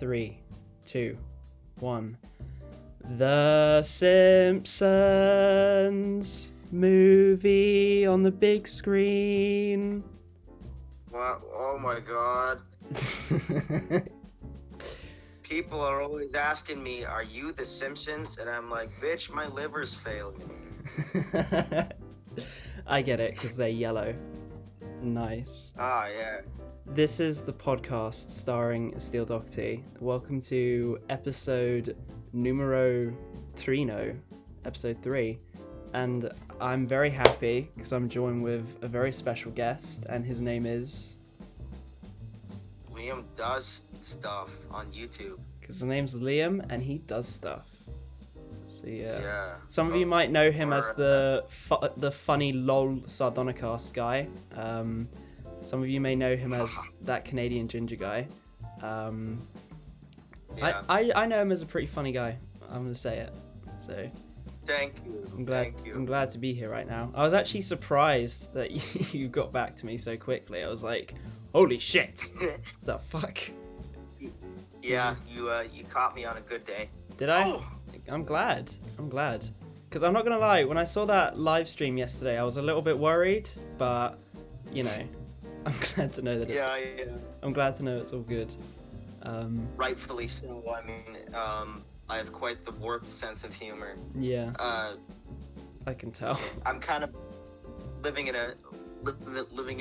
3, 2, 1. The Simpsons movie on the big screen. What? Oh my god. People are always asking me, are you the Simpsons? And I'm like, bitch, my liver's failing. I get it, because they're yellow. Nice. Ah, yeah. This is the podcast starring Astile Doherty. Welcome to episode numero trino, episode 3. And I'm very happy because I'm joined with a very special guest, and his name is... Liam does stuff on YouTube. Because his name's Liam, and he does stuff. So Yeah. Some of you might know him as the funny LOL Sardonicast guy. Some of you may know him as that Canadian ginger guy. Yeah. I know him as a pretty funny guy. I'm gonna say it. So Thank you. I'm glad to be here right now. I was actually surprised that you got back to me so quickly. I was like, holy shit! The fuck? Yeah, you caught me on a good day. Did I? Oh. I'm glad. Because I'm not gonna lie, when I saw that live stream yesterday, I was a little bit worried, but you know, I'm glad to know that it's. Yeah. I'm glad to know it's all good. Rightfully so. I mean, I have quite the warped sense of humor. Yeah. I can tell. I'm kind of living in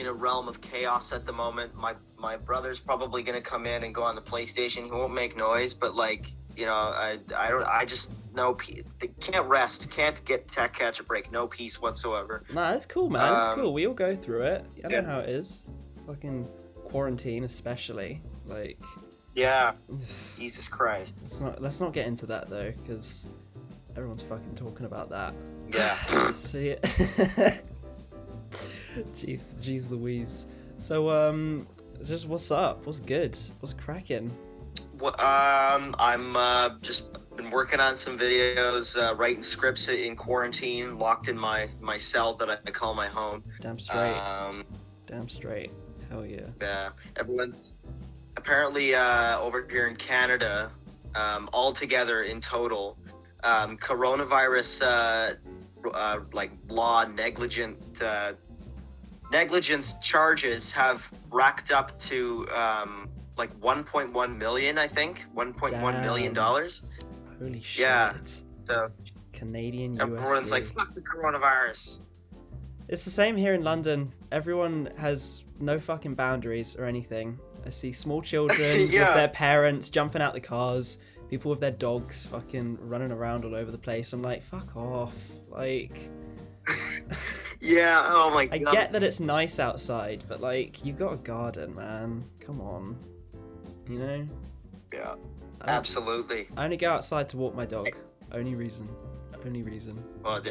a realm of chaos at the moment. My brother's probably gonna come in and go on the PlayStation. He won't make noise, but like, you know, I just no they can't rest, can't catch a break, no peace whatsoever. Nah, it's cool, man. It's cool. We all go through it. I know Yeah. how it is. Fucking quarantine, especially. Like. Yeah. Jesus Christ. Let's not get into that though, because everyone's fucking talking about that. Yeah. See it. Jeez Louise. So just what's up? What's good? What's cracking? Well, I'm just been working on some videos, writing scripts in quarantine, locked in my cell that I call my home. Damn straight. Damn straight. Hell yeah. Yeah. Everyone's apparently over here in Canada, altogether in total, coronavirus like law negligence charges have racked up to like 1.1 million, I think. $1.1 million. Holy shit. Yeah. So Canadian USD. everyone's like, fuck the coronavirus. It's the same here in London. Everyone has no fucking boundaries or anything. I see small children Yeah. with their parents jumping out the cars, people with their dogs fucking running around all over the place. I'm like, fuck off. Like... Yeah, oh my I god. get that it's nice outside, but like, you got a garden, man. Come on. You know? Yeah, absolutely. I only go outside to walk my dog. Only reason. Well,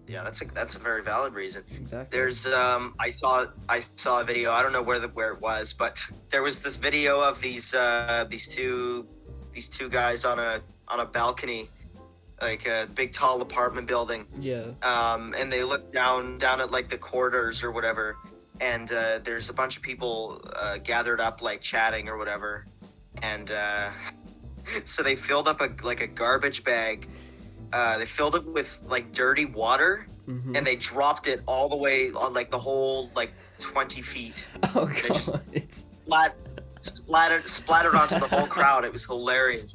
yeah, that's a very valid reason. Exactly. There's I saw a video. I don't know where it was, but there was this video of these two guys on a balcony, like a big tall apartment building. Yeah. And they look down at like the corridors or whatever, and there's a bunch of people gathered up, like chatting or whatever, and so they filled up a garbage bag. They filled it with like dirty water, Mm-hmm. and they dropped it all the way on like the whole like 20 feet. Oh They god. just splattered onto the whole crowd. It was hilarious.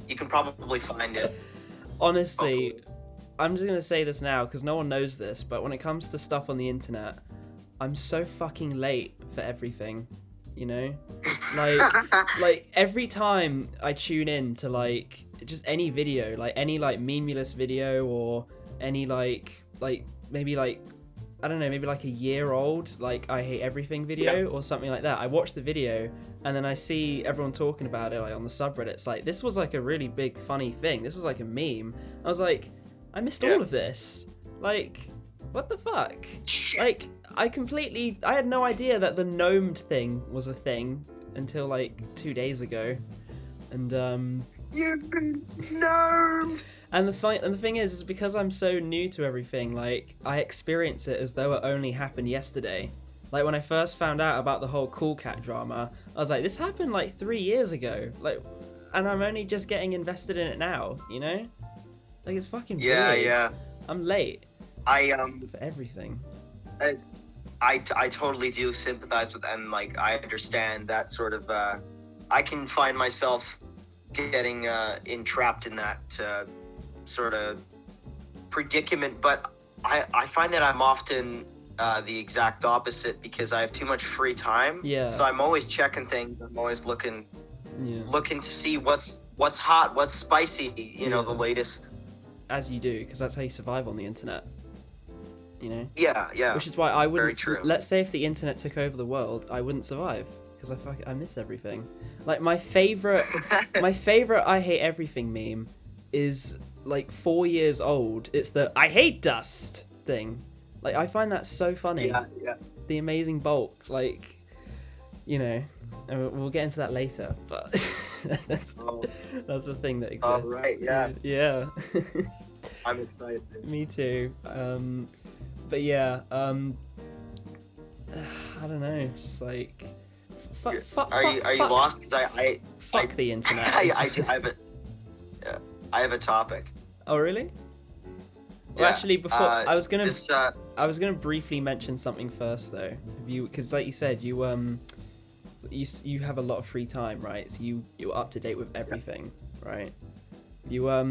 You can probably find it. Honestly, I'm just gonna say this now because no one knows this, but when it comes to stuff on the internet, I'm so fucking late for everything. You know, like every time I tune in to like just any video, like any like memeless video or any like maybe like I don't know, maybe like a year old like I hate everything video or something like that. I watch the video and then I see everyone talking about it like on the subreddits. Like this was like a really big funny thing. This was like a meme. I was like, I missed all of this. Like, what the fuck? Shit. Like I had no idea that the gnomed thing was a thing until like 2 days ago. And You've been gnomed. And the thing is because I'm so new to everything, like I experience it as though it only happened yesterday. Like when I first found out about the whole Cool Cat drama, I was like, this happened like 3 years ago. Like, and I'm only just getting invested in it now, you know? Like it's fucking weird. Yeah. I'm late I for everything. I totally do sympathize with, and like I understand that sort of. I can find myself getting entrapped in that sort of predicament, but I find that I'm often the exact opposite because I have too much free time. Yeah. So I'm always checking things. I'm always looking to see what's hot, what's spicy. You know, the latest. As you do, because that's how you survive on the internet. You know. Yeah. Which is why I wouldn't. Very true. Let's say if the internet took over the world, I wouldn't survive because I miss everything. Like my favorite I hate everything meme is like 4 years old. It's the I hate dust thing. Like I find that so funny. Yeah. The amazing bulk, like, you know, and we'll get into that later, but that's the thing that exists. Oh right, yeah. Yeah. I'm excited. Me too. But yeah, I don't know, just like Are you lost? Fuck the internet. I have a topic. Oh really? Well, actually, before I was gonna briefly mention something first though. Because like you said, you have a lot of free time, right? So you're up to date with everything, right? Yeah.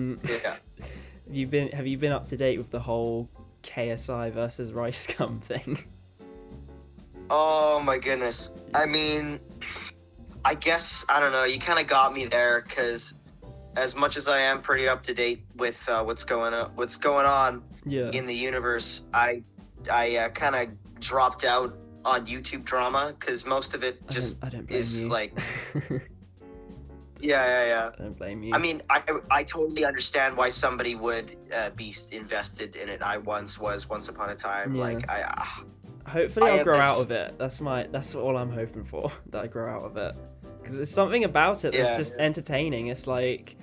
Have you been up to date with the whole KSI versus Rice Gum thing? Oh my goodness. I mean, I guess I don't know. You kind of got me there because as much as I am pretty up to date with what's going on in the universe, I kind of dropped out on YouTube drama because most of it just I don't blame is you. like. Yeah. I don't blame you. I mean, I totally understand why somebody would be invested in it. I once upon a time. Yeah. Like Hopefully I'll grow out of it. That's all I'm hoping for. That I grow out of it. Because there's something about it that's just entertaining. It's like,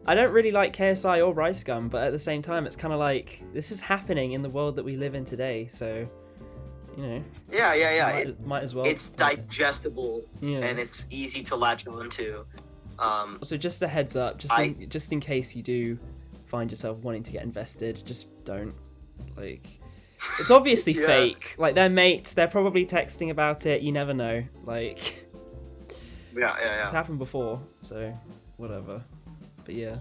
I don't really like KSI or Rice Gum, but at the same time, it's kind of like, this is happening in the world that we live in today. So, you know. Yeah. Might as well. It's digestible and it's easy to latch onto. So just a heads up, just in case you do find yourself wanting to get invested, just don't. Like, it's obviously fake. Like, they're mates, they're probably texting about it, you never know. Like, yeah. It's happened before, so whatever. But yeah.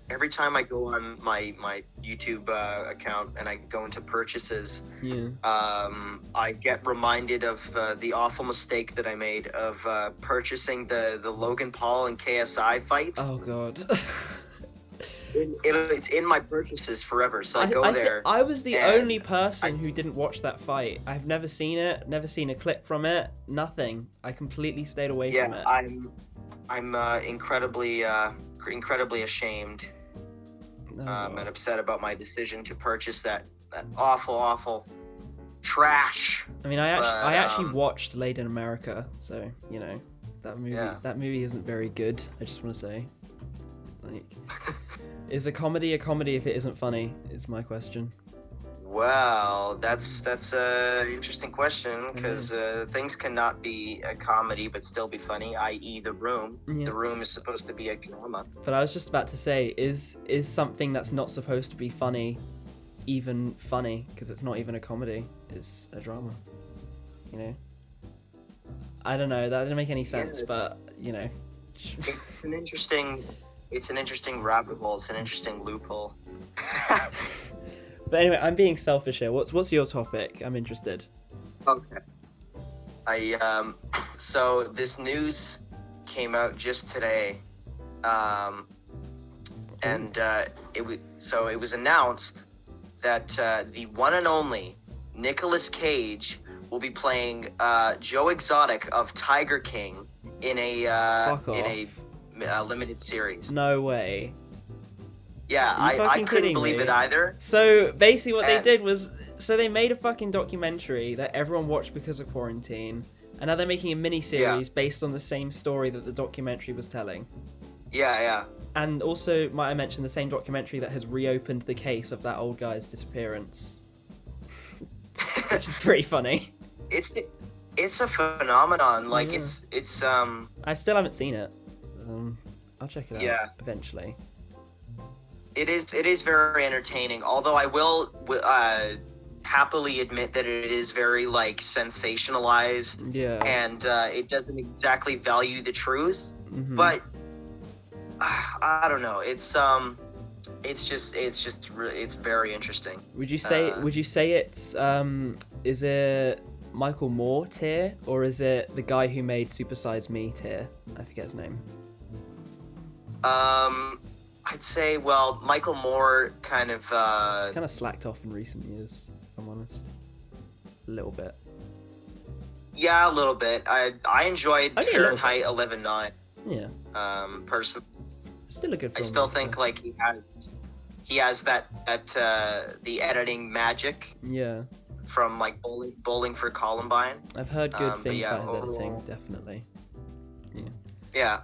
Every time I go on my YouTube account and I go into purchases, I get reminded of the awful mistake that I made of purchasing the Logan Paul and KSI fight. Oh god. It's in my purchases forever, so I go there. I was the only person who didn't watch that fight. I've never seen it, never seen a clip from it, nothing. I completely stayed away from it. I'm incredibly ashamed and upset about my decision to purchase that awful trash. I mean, I actually watched Late in America, so you know that movie isn't very good. I just want to say, like, is a comedy if it isn't funny? Is my question. Well, that's an interesting question because things cannot be a comedy but still be funny, i.e. The Room. Yeah. The Room is supposed to be a drama. But I was just about to say, is something that's not supposed to be funny even funny? Because it's not even a comedy, it's a drama. You know? I don't know, that didn't make any sense, but, you know. It's an interesting rabbit hole, it's an interesting loophole. But anyway, I'm being selfish here. What's your topic? I'm interested. Okay. So this news came out just today, and it was announced that the one and only Nicolas Cage will be playing Joe Exotic of Tiger King in a limited series. No way. Yeah, I couldn't believe it either. So basically what they did was, they made a fucking documentary that everyone watched because of quarantine, and now they're making a mini-series based on the same story that the documentary was telling. Yeah. And also, might I mention, the same documentary that has reopened the case of that old guy's disappearance. Which is pretty funny. it's a phenomenon. Like Yeah. it's I still haven't seen it. I'll check it out Yeah. eventually. it is very entertaining. Although I will happily admit that it is very like sensationalized, Yeah. and it doesn't exactly value the truth. Mhm. But I don't know. It's very interesting. Would you say it's is it Michael Moore tier, or is it the guy who made Super Size Me tier? I forget his name. I'd say, well, Michael Moore kind of He's kind of slacked off in recent years, if I'm honest. A little bit. yeah, a little bit. I enjoyed Only a little Fahrenheit 11/9. Yeah. Personally, Still a good film. I still though. think like he has that the editing magic Yeah. from like Bowling for Columbine. I've heard good But things yeah, about his editing, overall- definitely. Yeah,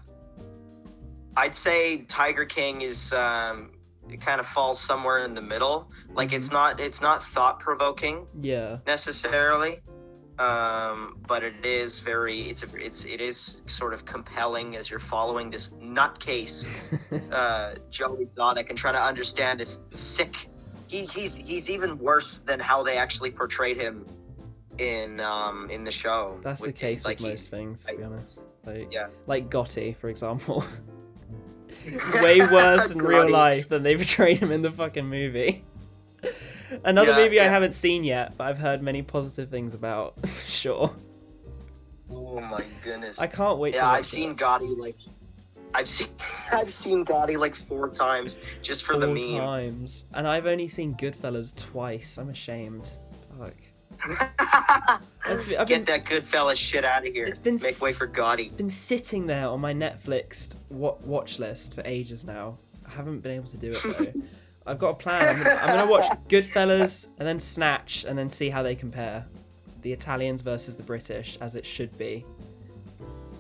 I'd say Tiger King is it kind of falls somewhere in the middle. Like it's not thought provoking Yeah. necessarily, but it is it is sort of compelling as you're following this nutcase Joe Exotic and trying to understand this sick. He's even worse than how they actually portrayed him in the show. That's the case with most things, to be honest. Like, Yeah. like Gotti, for example. Way worse in real Gotti. life than they portrayed him in the fucking movie. Another Yeah, movie I yeah. haven't seen yet, but I've heard many positive things about. Sure. Oh my goodness. I can't wait to Yeah, watch I've seen it. Gotti like I've seen Gotti like 4 times just for the 4 meme. times. And I've only seen Goodfellas twice. I'm ashamed. Fuck. I've Get been- that Goodfellas shit out of here. It's been Make way for Gotti. It's been sitting there on my Netflix watch list for ages now. I haven't been able to do it though. I've got a plan. I'm gonna watch Goodfellas and then Snatch and then see how they compare. The Italians versus the British, as it should be.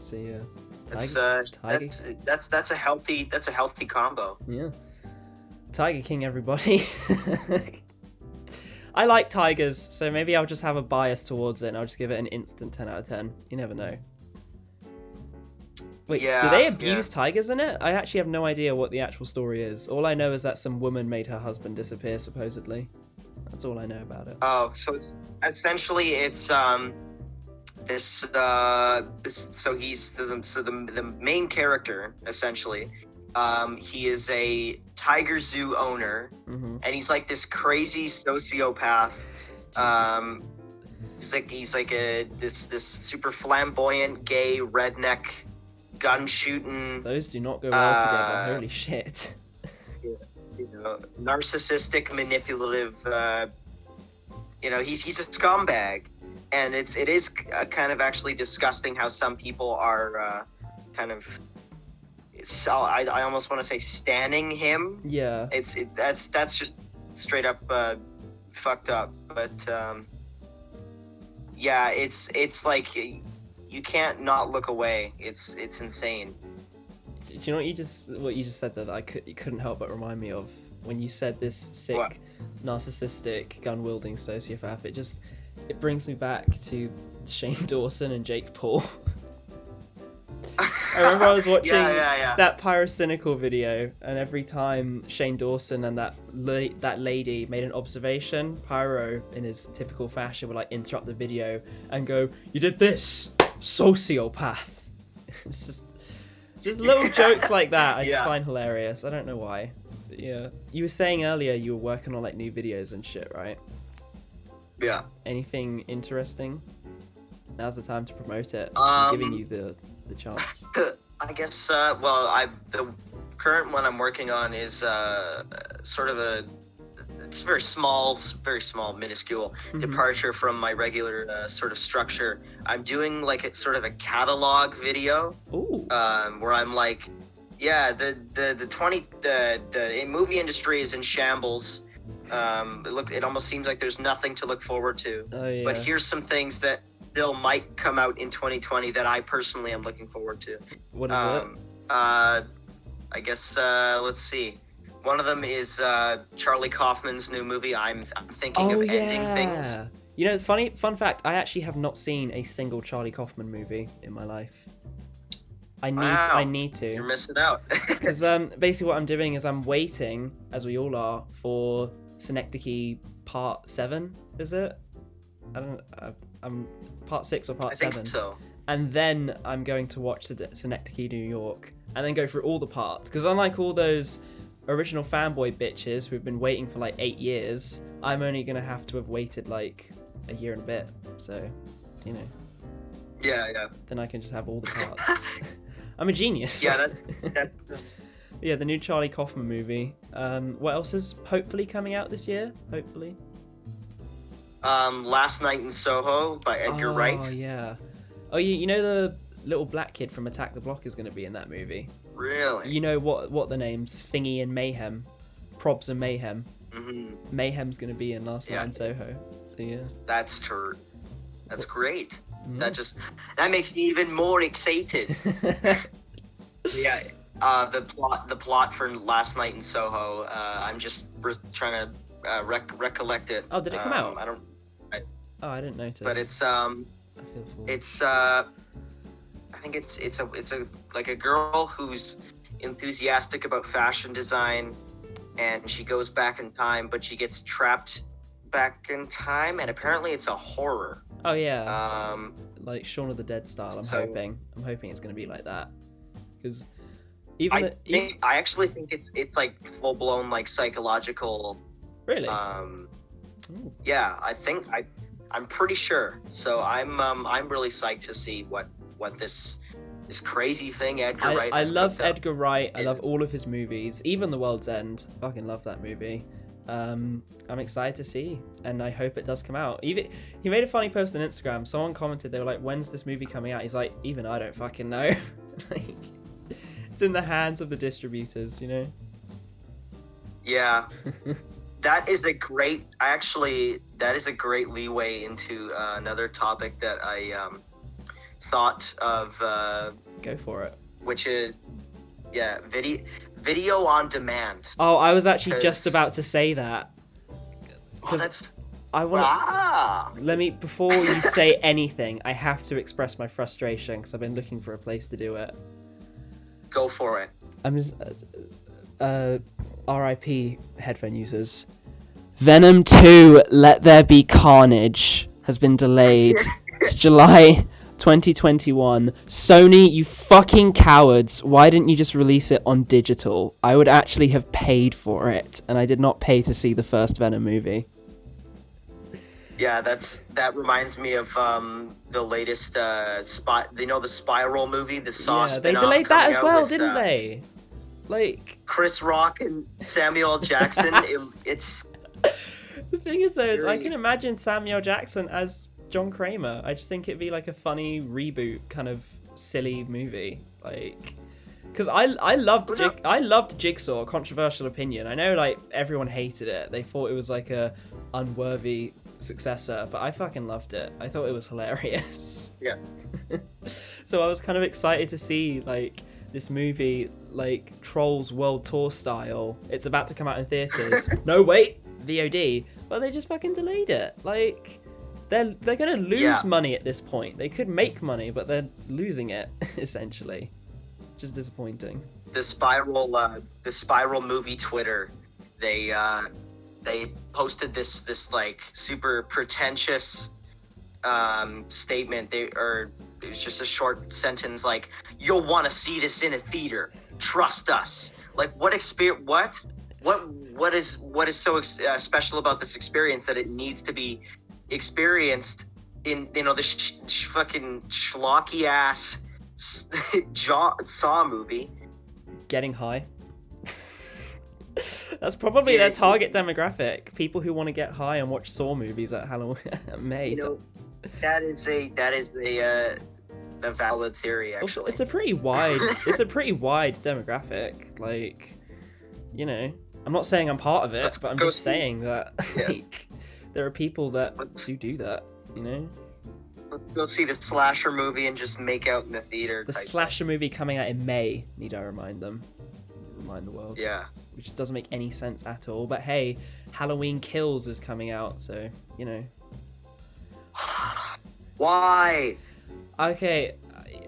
So yeah. Tiger. That's a healthy combo. Yeah. Tiger King, everybody. I like tigers, so maybe I'll just have a bias towards it and I'll just give it an instant 10 out of 10. You never know. Wait, do Yeah, they abuse tigers in it? I actually have no idea what the actual story is. All I know is that some woman made her husband disappear, supposedly. That's all I know about it. Oh, so essentially it's the main character essentially, he is a tiger zoo owner, Mm-hmm. and he's like this crazy sociopath. He's like this super flamboyant gay redneck gun shooting, Those do not go well together. Holy shit. narcissistic, manipulative. He's a scumbag, and it is kind of actually disgusting how some people are kind of. So I almost want to say standing him. Yeah. That's just straight up fucked up. But yeah, it's like you can't not look away. It's insane. Do you know what you just said there that you couldn't help but remind me of when you said this sick, What? narcissistic, gun-wielding sociopath? It brings me back to Shane Dawson and Jake Paul. I remember I was watching Yeah. that Pyrocynical video, and every time Shane Dawson and that lady made an observation, Pyro, in his typical fashion, would like interrupt the video and go, "You did this, sociopath." It's just little jokes like that. I just Yeah. find hilarious. I don't know why. But yeah, you were saying earlier you were working on like new videos and shit, right? Yeah. Anything interesting? Now's the time to promote it. I'm giving you the chance. I guess. The current one I'm working on is sort of it's very small, minuscule departure from my regular sort of structure. I'm doing like it's sort of a catalog video. Ooh. Where I'm like, yeah, the movie industry is in shambles. It almost seems like there's nothing to look forward to. Oh yeah. But here's some things that still might come out in 2020 that I personally am looking forward to. What is it? I guess let's see. One of them is Charlie Kaufman's new movie. I'm thinking of ending things. You know, fun fact, I actually have not seen a single Charlie Kaufman movie in my life. I need to. You're missing out. Because basically what I'm doing is I'm waiting, as we all are, for Synecdoche Part 7, is it? I'm Part 6 or Part 7. I think so. And then I'm going to watch Synecdoche New York, and then go through all the parts. Because unlike all those original fanboy bitches who've been waiting for like 8 years, I'm only going to have to have waited like a year and a bit. So, you know. Yeah. Then I can just have all the parts. I'm a genius. Yeah, that's... Yeah, the new Charlie Kaufman movie. What else is hopefully coming out this year? Hopefully. Last Night in Soho by Edgar Wright. Oh, yeah. Oh, you know the little black kid from Attack the Block is going to be in that movie? Really? You know what the names? Thingy and Mayhem. Probs and Mayhem. Mm-hmm. Mayhem's going to be in Last Night in Soho. So, yeah. That's true. That's great. Mm. That makes me even more excited. Yeah. The plot for Last Night in Soho. I'm just trying to recollect it. Oh, did it come out? I didn't notice. But it's I feel full. I think it's a like a girl who's enthusiastic about fashion design, and she goes back in time, but she gets trapped back in time, and apparently it's a horror. Oh yeah. Like Shaun of the Dead style. I'm hoping it's going to be like that. Because I actually think it's like full blown like psychological. Really? Yeah, I'm pretty sure. So I'm really psyched to see what this crazy thing Edgar Wright. I love Edgar Wright. I love all of his movies, even The World's End. Fucking love that movie. I'm excited to see, and I hope it does come out. He made a funny post on Instagram. Someone commented, they were like, "When's this movie coming out?" He's like, "Even I don't fucking know." Like, it's in the hands of the distributors, you know. Yeah. That is a great leeway into another topic that I thought of. Go for it. Which is, video on demand. Oh, I was actually just about to say that. Oh, that's... I want Let me, before you say anything, I have to express my frustration because I've been looking for a place to do it. Go for it. I'm just... RIP headphone users. Venom 2 Let There Be Carnage has been delayed to July 2021. Sony, you fucking cowards. Why didn't you just release it on digital? I would actually have paid for it, and I did not pay to see the first Venom movie. Yeah, that reminds me of the latest the Spiral movie, the Saw spin-off. They delayed that as well, didn't they? Like Chris Rock and Samuel Jackson. It's the thing is though, I can imagine Samuel Jackson as John Kramer. I just think it'd be like a funny reboot kind of silly movie, like because I loved Jigsaw. Controversial opinion. I know like everyone hated it. They thought it was like a unworthy successor, but I fucking loved it. I thought it was hilarious. Yeah. So I was kind of excited to see like this movie, like Trolls World Tour style. It's about to come out in theaters. No, wait, VOD. But they just fucking delayed it. Like they're gonna lose money at this point. They could make money, but they're losing it essentially. Just disappointing. The Spiral movie Twitter, they posted this like super pretentious statement. It was just a short sentence like, "You'll want to see this in a theater. Trust us." Like, what experience? What is so special about this experience that it needs to be experienced in this fucking schlocky ass Saw movie? Getting high. That's probably their target demographic. People who want to get high and watch Saw movies at Halloween May. That is a valid theory, actually. Also, it's a pretty wide demographic. Like, you know, I'm not saying I'm part of it, but I'm just saying that like there are people that do that, you know. Let's go see the slasher movie and just make out in the theater. The slasher movie coming out in May, need I remind the world. Yeah. Which doesn't make any sense at all. But hey, Halloween Kills is coming out, so, you know. Why? Okay,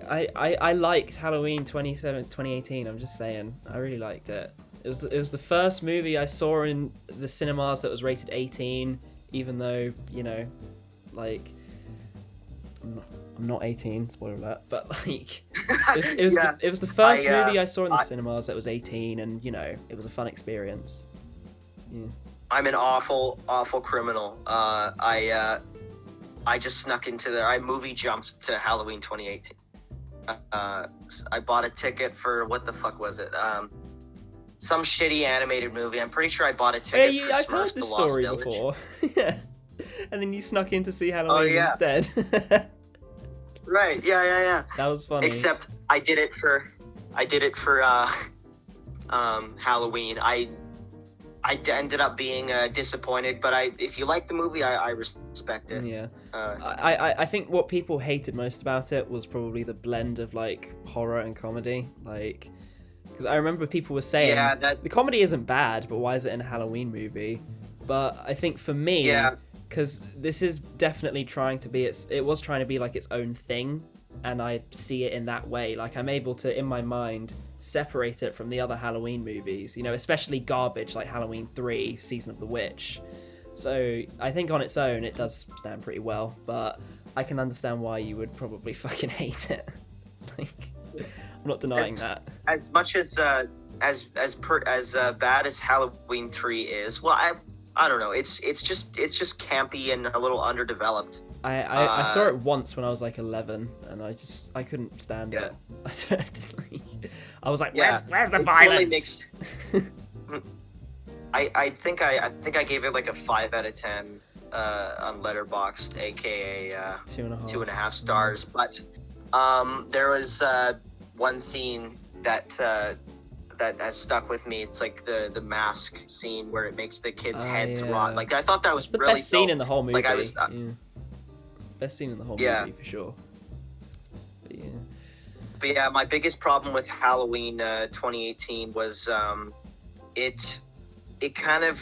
I liked Halloween 2018. I'm just saying, I really liked it. It was the first movie I saw in the cinemas that was rated 18, even though, you know, like, I'm not 18, spoiler alert, but like, it was the first movie I saw in the cinemas that was 18, and you know, it was a fun experience. Yeah. I'm an awful criminal. I just snuck into there. I movie jumped to Halloween 2018. I bought a ticket for, what the fuck was it? Some shitty animated movie. I'm pretty sure I bought a ticket for I've Smurfs heard the this Lost story Village. before. Yeah. And then you snuck in to see Halloween instead. Right. Yeah. That was funny. Except I did it for Halloween. I ended up being disappointed, but if you like the movie, I respect it. Yeah. I think what people hated most about it was probably the blend of like horror and comedy, like, because I remember people were saying the comedy isn't bad, but why is it in a Halloween movie? But I think for me, because this is definitely trying to be it was trying to be like its own thing, and I see it in that way. Like, I'm able to, in my mind, separate it from the other Halloween movies, you know, especially garbage like Halloween 3, Season of the Witch. So I think on its own it does stand pretty well, but I can understand why you would probably fucking hate it. Like, I'm not denying that. As much as bad as Halloween 3 is, well, I don't know. It's just campy and a little underdeveloped. I saw it once when I was like 11, and I couldn't stand it. I was like, where's the violence? I think I gave it like a 5 out of 10 on Letterboxd, aka 2.5 stars. But there was one scene that has stuck with me. It's like the mask scene where it makes the kids' heads rot. Like, I thought that was the really best scene in the whole movie. Like, I was best scene in the whole movie for sure. But yeah, my biggest problem with Halloween 2018 was it kind of,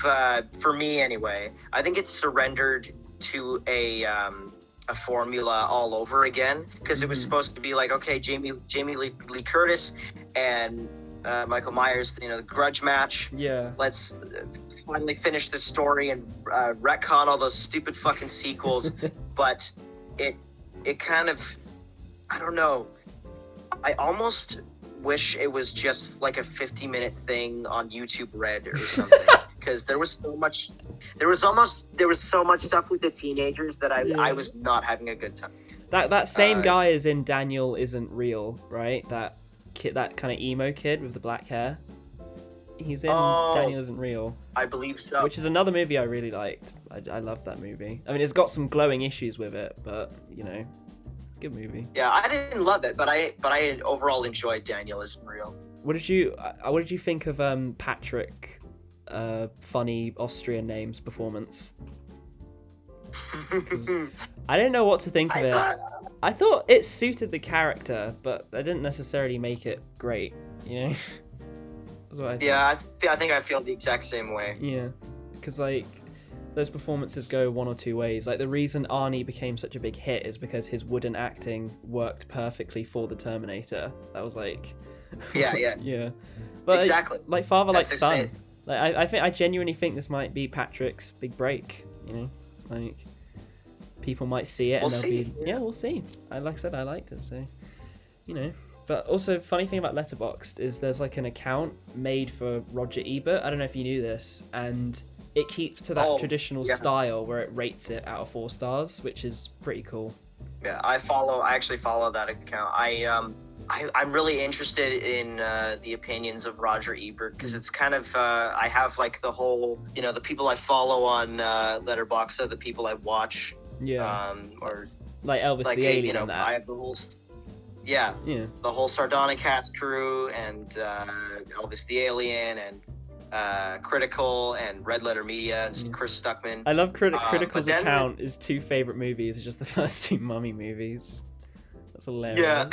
for me anyway, I think it surrendered to a formula all over again, because it was supposed to be like, okay, Jamie Lee Curtis and Michael Myers, you know, the grudge match. Yeah. Let's finally finish this story and retcon all those stupid fucking sequels. But it kind of, I don't know. I almost wish it was just like a 50-minute thing on YouTube Red or something, because there was so much stuff with the teenagers that I was not having a good time. That same guy is in Daniel Isn't Real, right? That kid, that kind of emo kid with the black hair. He's in Daniel Isn't Real. I believe so. Which is another movie I really liked. I love that movie. I mean, it's got some glowing issues with it, but you know, good movie. Yeah, I didn't love it, but I overall enjoyed Daniel Isn't Real. What did you think of Patrick, funny Austrian names performance? I didn't know what to think of it. I thought it suited the character, but I didn't necessarily make it great. You know. That's what I thought. Yeah, I think I feel the exact same way. Yeah, because like those performances go one or two ways. Like, the reason Arnie became such a big hit is because his wooden acting worked perfectly for the Terminator. That was like, yeah. Yeah, but exactly. Like father, like son. Like I genuinely think this might be Patrick's big break. You know, like people might see it and we'll see. Like I said, I liked it, so you know. But also, funny thing about Letterboxd is there's like an account made for Roger Ebert. I don't know if you knew this, and it keeps to that traditional style where it rates it out of 4 stars, which is pretty cool. Yeah, I actually follow that account. I'm really interested in the opinions of Roger Ebert, because it's kind of I have like the whole, you know, the people I follow on Letterboxd are the people I watch. Yeah. Or like Elvis like the Alien. You know, that. I have the whole. Yeah, the whole Sardonicast crew, and Elvis the Alien, and Critical, and Red Letter Media, and Chris Stuckman. I love Critical's account. His 2 favorite movies are just the first 2 Mummy movies. That's hilarious.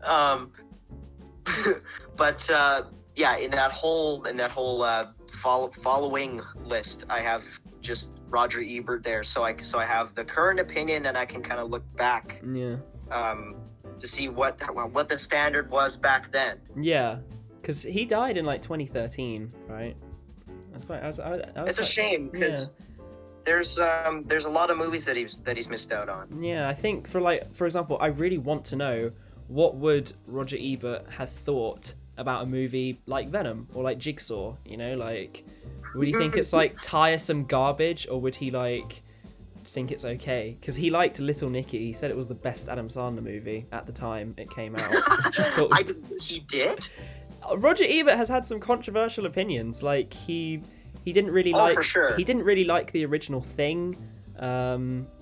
Yeah. But yeah, in that whole following list, I have just Roger Ebert there. So I have the current opinion, and I can kind of look back Yeah. to see what the standard was back then. Yeah, because he died in like 2013, right? It's a shame because there's a lot of movies that he's missed out on. Yeah, I think for example, I really want to know what would Roger Ebert have thought about a movie like Venom or like Jigsaw, you know, like would he think it's like tiresome garbage, or would he like think it's okay? Because he liked Little Nicky. He said it was the best Adam Sandler movie at the time it came out. Which I thought was... He did? Roger Ebert has had some controversial opinions. Like he didn't really like, for sure. He didn't really like the original Thing.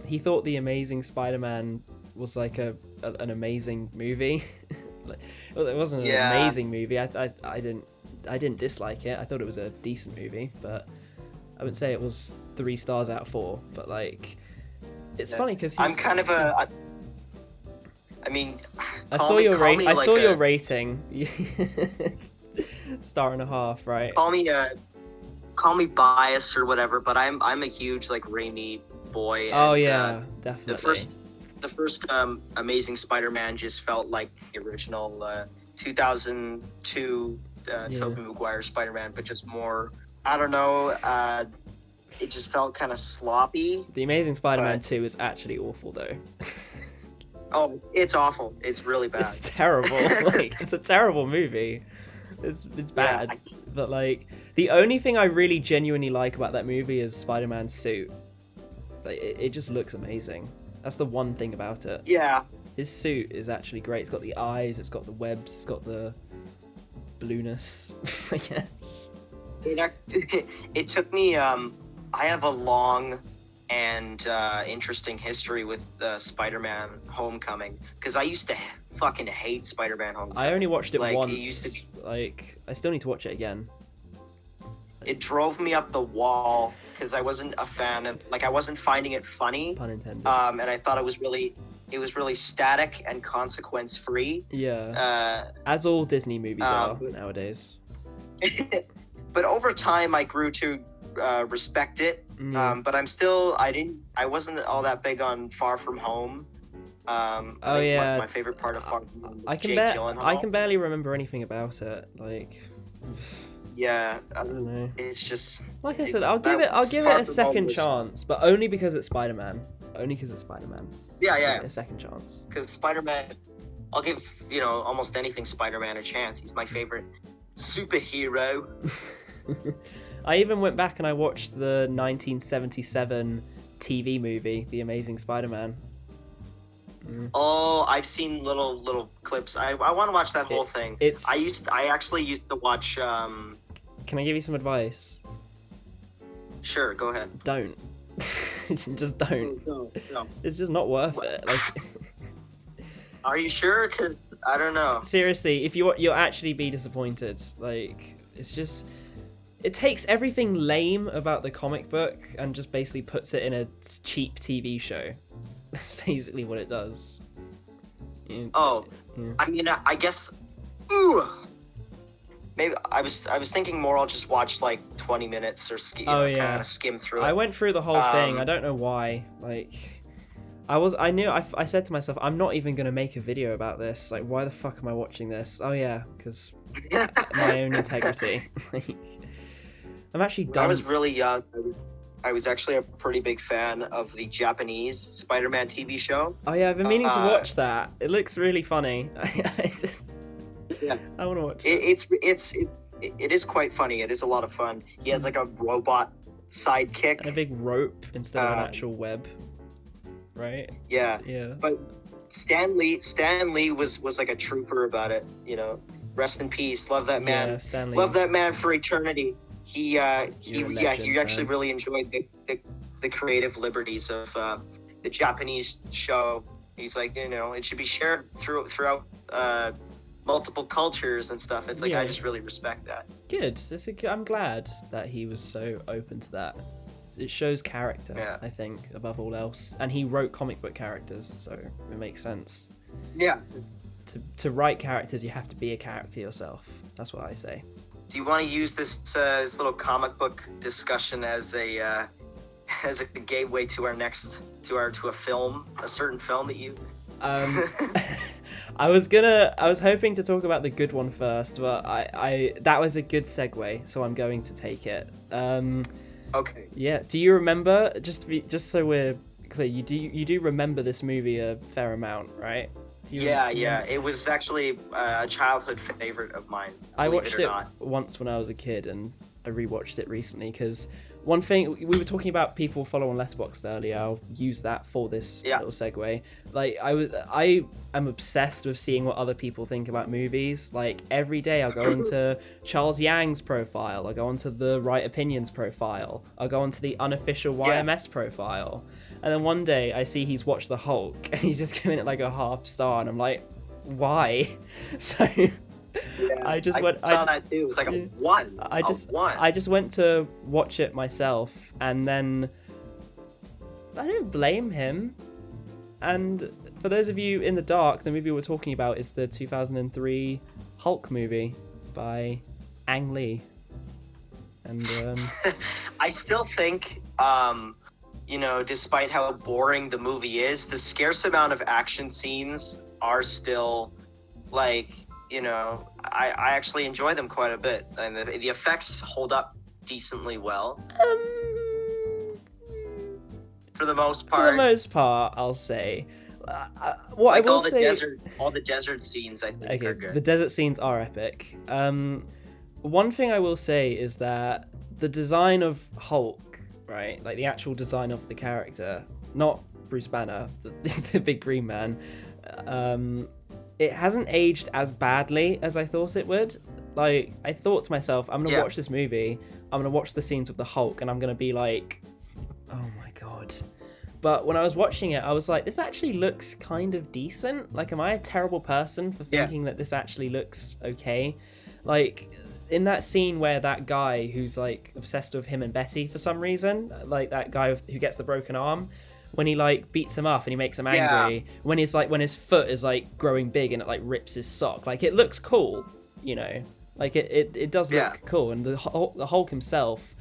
He thought The Amazing Spider-Man was like an amazing movie. It wasn't an amazing movie. I didn't dislike it. I thought it was a decent movie, but I wouldn't say it was 3 stars out of 4. But like, it's funny because I'm kind of a. I mean, I saw your rating. 1.5 stars, right? Call me biased or whatever, but I'm a huge like Raimi boy. And, oh yeah, definitely. The first Amazing Spider-Man just felt like the original 2002 Tobey Maguire Spider-Man, but just more. I don't know. It just felt kind of sloppy. The Amazing Spider-Man 2 is actually awful though. Oh, it's awful. It's really bad. It's terrible. Like, it's a terrible movie. It's bad. Yeah, but like, the only thing I really genuinely like about that movie is Spider-Man's suit. Like, it just looks amazing. That's the one thing about it. Yeah. His suit is actually great. It's got the eyes, it's got the webs, it's got the blueness, I guess. It took me, I have a long and interesting history with Spider-Man Homecoming, because I used to fucking hate Spider-Man Homecoming. I only watched it once. Like, I still need to watch it again. It drove me up the wall because I wasn't a fan of, like, I wasn't finding it funny. Pun intended. And I thought it was really static and consequence free. Yeah. As all Disney movies are nowadays. But over time, I grew to respect it. But I wasn't all that big on Far From Home. My favorite part of Far From Home was Jake Gyllenhaal. I can barely remember anything about it. Like. Yeah, I don't know. It's just like I said, I'll give it a second chance, but only because it's Spider-Man. Yeah. A second chance. Because Spider-Man, I'll give almost anything Spider-Man a chance. He's my favorite superhero. I even went back and I watched the 1977 TV movie, The Amazing Spider-Man. Oh, I've seen little clips. I want to watch that whole thing. I actually used to watch. Can I give you some advice? Sure, go ahead. Don't. Just don't. No. It's just not worth it. Like. Are you sure? Cause I don't know. Seriously, if you'll actually be disappointed. Like, it's just. It takes everything lame about the comic book and just basically puts it in a cheap TV show. That's basically what it does. Yeah. I mean, I guess. Maybe I was thinking more. I'll just watch like 20 minutes or kind of skim through it. I went through the whole thing. I don't know why. Like, I said to myself, I'm not even gonna make a video about this. Like, why the fuck am I watching this? Oh yeah, because my own integrity. I'm actually done. When I was really young, I was actually a pretty big fan of the Japanese Spider-Man TV show. Oh yeah, I've been meaning to watch that. It looks really funny. I want to watch it. It is quite funny. It is a lot of fun. He has like a robot sidekick and a big rope instead of an actual web, right? Yeah. Yeah. But Stan Lee was like a trooper about it. Rest in peace. Love that man. Yeah, Stan Lee. Love that man for eternity. He actually really enjoyed the creative liberties of the Japanese show. He's like, it should be shared throughout multiple cultures and stuff. It's like, I just really respect that. Good. I'm glad that he was so open to that. It shows character, I think, above all else. And he wrote comic book characters, so it makes sense. Yeah. To write characters, you have to be a character yourself. That's what I say. Do you want to use this little comic book discussion as a as a gateway to our next to a film, a certain film that you. Um, I was hoping to talk about the good one first, but I that was a good segue, so I'm going to take it. Okay. Yeah. Do you remember? Just so we're clear, you do remember this movie a fair amount, right? Yeah. It was actually a childhood favorite of mine. I Believe watched it or it not. once when I was a kid, and I rewatched it recently because one thing we were talking about people follow on Letterboxd earlier. I'll use that for this little segue. Like I am obsessed with seeing what other people think about movies. Like every day I'll go into Charles Yang's profile, I'll go onto the Right Opinions profile, I'll go onto the unofficial YMS profile. And then one day I see he's watched the Hulk and he's just giving it like a half star, and I'm like, why? So I saw that too. It was like a 1. I just went to watch it myself, and then I don't blame him. And for those of you in the dark, the movie we're talking about is the 2003 Hulk movie by Ang Lee. And I still think, despite how boring the movie is, the scarce amount of action scenes are still, like, I actually enjoy them quite a bit, and the effects hold up decently well. For the most part. For the most part, I'll say. What like I will say, all the desert scenes, I think, are good. The desert scenes are epic. One thing I will say is that the design of Hulk, right, like the actual design of the character, not Bruce Banner, the big green man, it hasn't aged as badly as I thought it would. Like, I thought to myself, I'm gonna watch this movie, I'm gonna watch the scenes with the Hulk, and I'm gonna be like, oh my god. But when I was watching it, I was like, this actually looks kind of decent. Like, am I a terrible person for thinking that this actually looks okay? Like, in that scene where that guy who's, like, obsessed with him and Betty for some reason, like that guy who gets the broken arm, when he, like, beats him up and he makes him angry, when his foot is, like, growing big and it, like, rips his sock, like, it looks cool, like, it does look cool. And the Hulk himself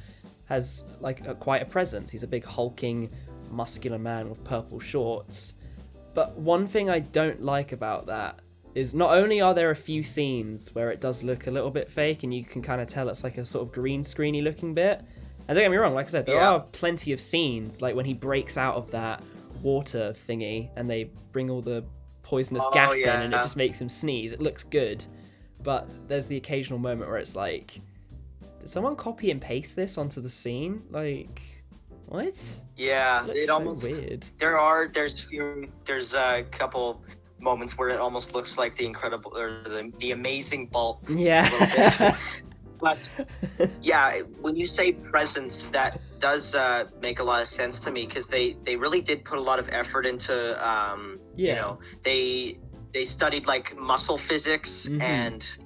has, like, quite a presence. He's a big hulking, muscular man with purple shorts. But one thing I don't like about that is not only are there a few scenes where it does look a little bit fake and you can kind of tell it's like a sort of green screeny looking bit. And don't get me wrong, like I said, there are plenty of scenes, like when he breaks out of that water thingy and they bring all the poisonous gas in and it just makes him sneeze. It looks good. But there's the occasional moment where it's like, did someone copy and paste this onto the scene? Like, what? Yeah, it so almost weird. There's a couple moments where it almost looks like the Incredible or the Amazing Bulk. Yeah. A little bit. But yeah, when you say presence, that does make a lot of sense to me, because they really did put a lot of effort into they studied like muscle physics, and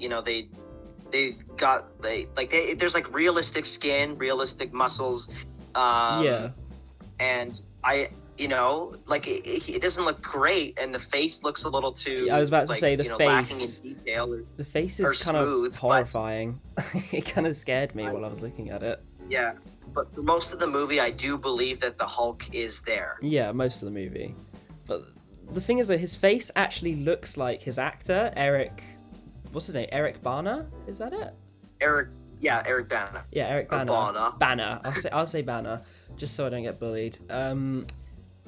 there's like realistic skin, realistic muscles, and it doesn't look great, and the face looks a little too. I was about to say the face. Lacking in detail. The face is kind of horrifying. It kind of scared me while I was looking at it. Yeah, but for most of the movie, I do believe that the Hulk is there. Yeah, most of the movie. But the thing is that his face actually looks like his actor, Eric. What's his name? Eric Bana? Is that it? Eric Bana. Yeah, Eric Bana. Bana. Banner. I'll say Banner, just so I don't get bullied.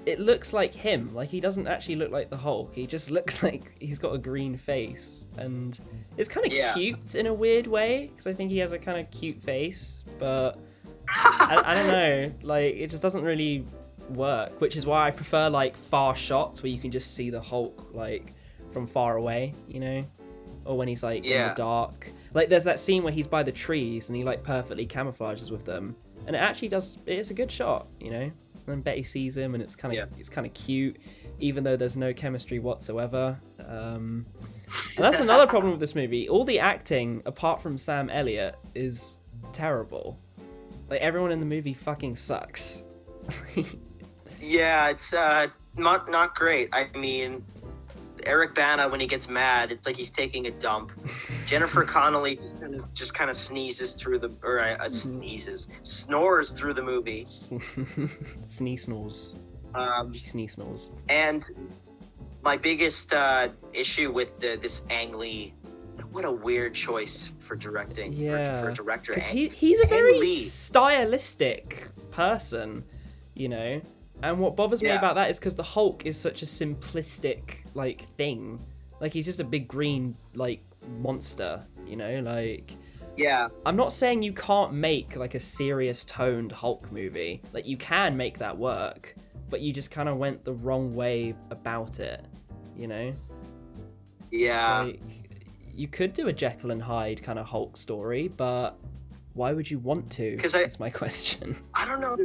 It looks like him. Like, he doesn't actually look like the Hulk. He just looks like he's got a green face, and it's kind of cute in a weird way, because I think he has a kind of cute face, but I don't know. Like, it just doesn't really work, which is why I prefer like far shots where you can just see the Hulk like from far away, or when he's like in the dark. Like, there's that scene where he's by the trees and he like perfectly camouflages with them, and it actually does. It's a good shot, And then Betty sees him, and it's kind of cute, even though there's no chemistry whatsoever. And that's another problem with this movie. All the acting, apart from Sam Elliott, is terrible. Like, everyone in the movie fucking sucks. Yeah, it's not great. I mean, Eric Bana, when he gets mad, it's like he's taking a dump. Jennifer Connelly just kind of sneezes through the, snores through the movie. Snores. She snores. And my biggest issue with this Ang Lee, what a weird choice for directing. Yeah. For a director. He's a very stylistic person, you know. And what bothers me about that is because the Hulk is such a simplistic, like, thing. Like, he's just a big green, like, monster, you know? Like... Yeah. I'm not saying you can't make, like, a serious toned Hulk movie. Like, you can make that work. But you just kind of went the wrong way about it, you know? Yeah. Like, you could do a Jekyll and Hyde kind of Hulk story, but why would you want to? That's my question. I don't know.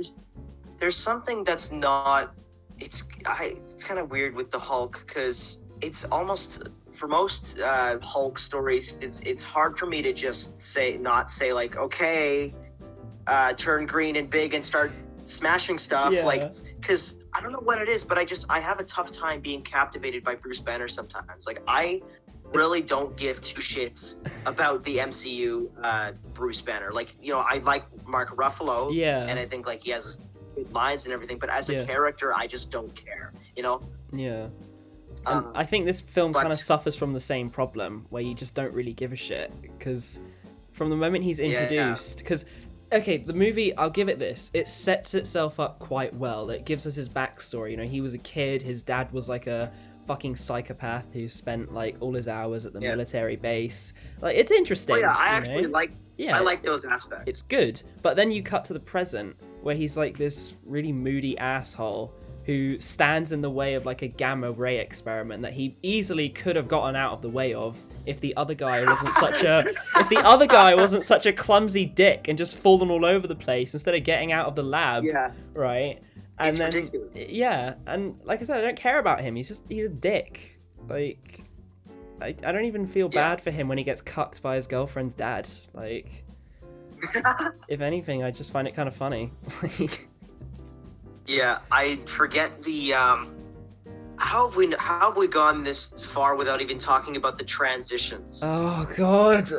There's something that's not. It's kind of weird with the Hulk because it's almost for most Hulk stories. It's hard for me to just not say like, okay, turn green and big and start smashing stuff. Yeah. Like, because I don't know what it is, but I have a tough time being captivated by Bruce Banner sometimes. Like, I really don't give two shits about the MCU Bruce Banner. Like, you know, I like Mark Ruffalo, and I think like he has good lines and everything, but as a character, I just don't care, you know? Yeah. And I think this film kind of suffers from the same problem, where you just don't really give a shit, because from the moment he's introduced, because, okay, the movie, I'll give it this, it sets itself up quite well. It gives us his backstory, you know, he was a kid, his dad was like a fucking psychopath who spent like all his hours at the military base. Like, it's interesting. Oh, yeah, I actually like those aspects. It's good. But then you cut to the present, where he's like this really moody asshole who stands in the way of like a gamma ray experiment that he easily could have gotten out of the way of if the other guy wasn't such a clumsy dick and just fallen all over the place instead of getting out of the lab. Yeah. Right? And it's then ridiculous. Yeah, and like I said, I don't care about him. He's a dick. Like, I don't even feel bad for him when he gets cucked by his girlfriend's dad. Like, if anything, I just find it kind of funny. Yeah, I forget the how have we gone this far without even talking about the transitions? Oh god.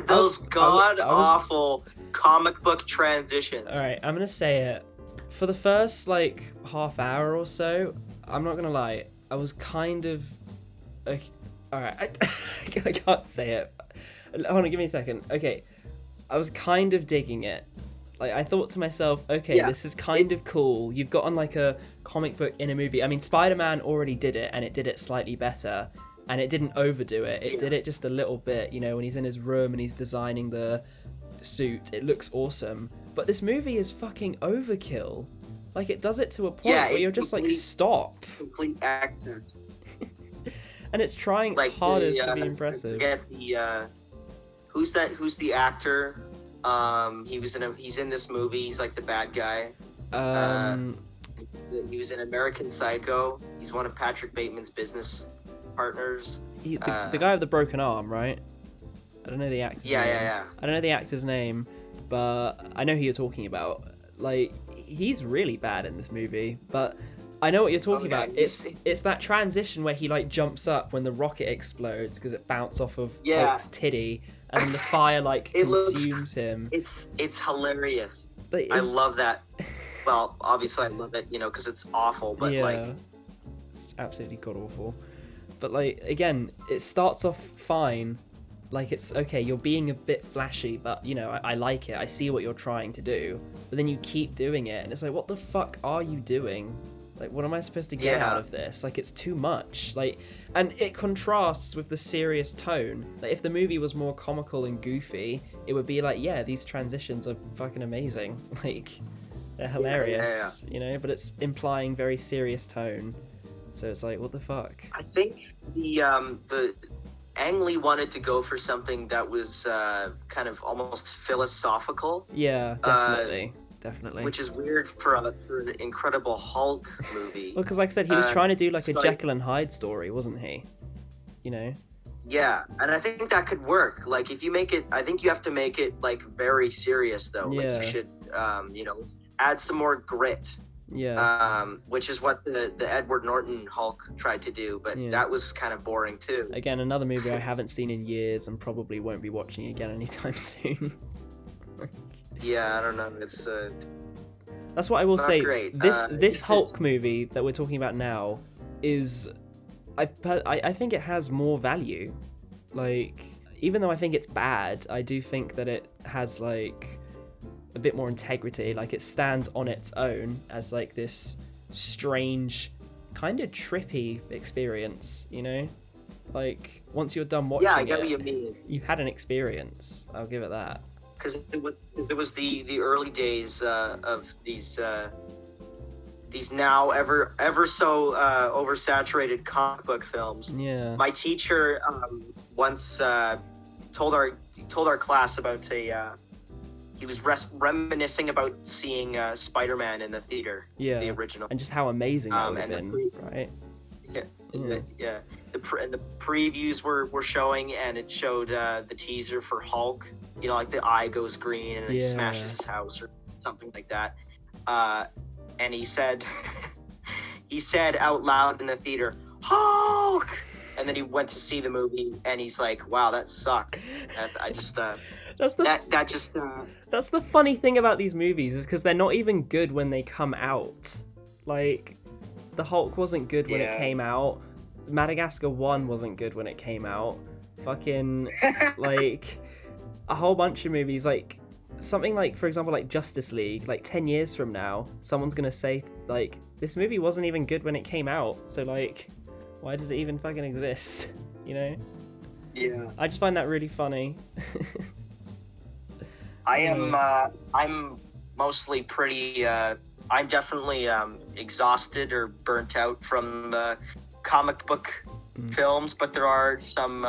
Those awful comic book transitions. All right, I'm going to say it. For the first like half hour or so, I'm not going to lie, I was kind of okay, all right, I can't say it. Hold on, give me a second. Okay. I was kind of digging it. Like, I thought to myself, okay, this is kind of cool. You've gotten like a comic book in a movie. I mean, Spider-Man already did it, and it did it slightly better, and it didn't overdo it. It did it just a little bit, you know, when he's in his room and he's designing the suit. It looks awesome. But this movie is fucking overkill. Like, it does it to a point where you're just like, stop. Complete accent. And it's trying its hardest to be impressive. I forget the, who's the actor? He's in this movie. He's like the bad guy. He was in American Psycho. He's one of Patrick Bateman's business partners. The guy with the broken arm, right? I don't know the actor's name. Yeah. I don't know the actor's name, but I know who you're talking about. Like, he's really bad in this movie, but I know what you're talking about. It's that transition where he like jumps up when the rocket explodes because it bounced off of Hulk's titty, and then the fire like consumes him. It's hilarious. But I love that. Well, obviously I love it, you know, because it's awful, but like it's absolutely god awful. But like, again, it starts off fine. Like, it's okay, you're being a bit flashy, but, you know, I like it. I see what you're trying to do. But then you keep doing it, and it's like, what the fuck are you doing? Like, what am I supposed to get out of this? Like, it's too much. Like, and it contrasts with the serious tone. Like, if the movie was more comical and goofy, it would be like, yeah, these transitions are fucking amazing. Like, they're hilarious, you know? But it's implying very serious tone. So it's like, what the fuck? I think the Ang Lee wanted to go for something that was kind of almost philosophical. Yeah, definitely. Which is weird for an Incredible Hulk movie. Well, because like I said, he was trying to do like a Jekyll and Hyde story, wasn't he? You know? Yeah, and I think that could work. Like, if you make it, I think you have to make it like very serious though. Yeah. Like, you should, you know, add some more grit Yeah. Which is what the Edward Norton Hulk tried to do, but Yeah. that was kind of boring too. Again, another movie I haven't seen in years and probably won't be watching again anytime soon. Yeah, I don't know. It's That's what I will not say. great. This Hulk movie that we're talking about now is, I think it has more value. Like, even though I think it's bad, I do think that it has like a bit more integrity. Like, it stands on its own as like this strange, kind of trippy experience. You know, like once you're done watching yeah, I get what you mean. you've had an experience. I'll give it that. Because it was the early days of these now ever so oversaturated comic book films. Yeah. My teacher once told our class about he was reminiscing about seeing Spider-Man in the theater, Yeah. the original, And just how amazing that would have and been, right? yeah. The previews were showing, and it showed the teaser for Hulk. You know, like the eye goes green and he smashes his house or something like that. And he said, he said out loud in the theater, Hulk! And then he went to see the movie, and he's like, "Wow, that sucked." And I just That's the that just that's the funny thing about these movies, is because they're not even good when they come out. Like, the Hulk wasn't good when it came out. Madagascar 1 wasn't good when it came out. Fucking like a whole bunch of movies, like something like, for example, like Justice League, like 10 years from now, someone's gonna say like, this movie wasn't even good when it came out, so like, why does it even fucking exist? You know? Yeah. I just find that really funny. I'm mostly pretty I'm definitely exhausted or burnt out from comic book films, but there are some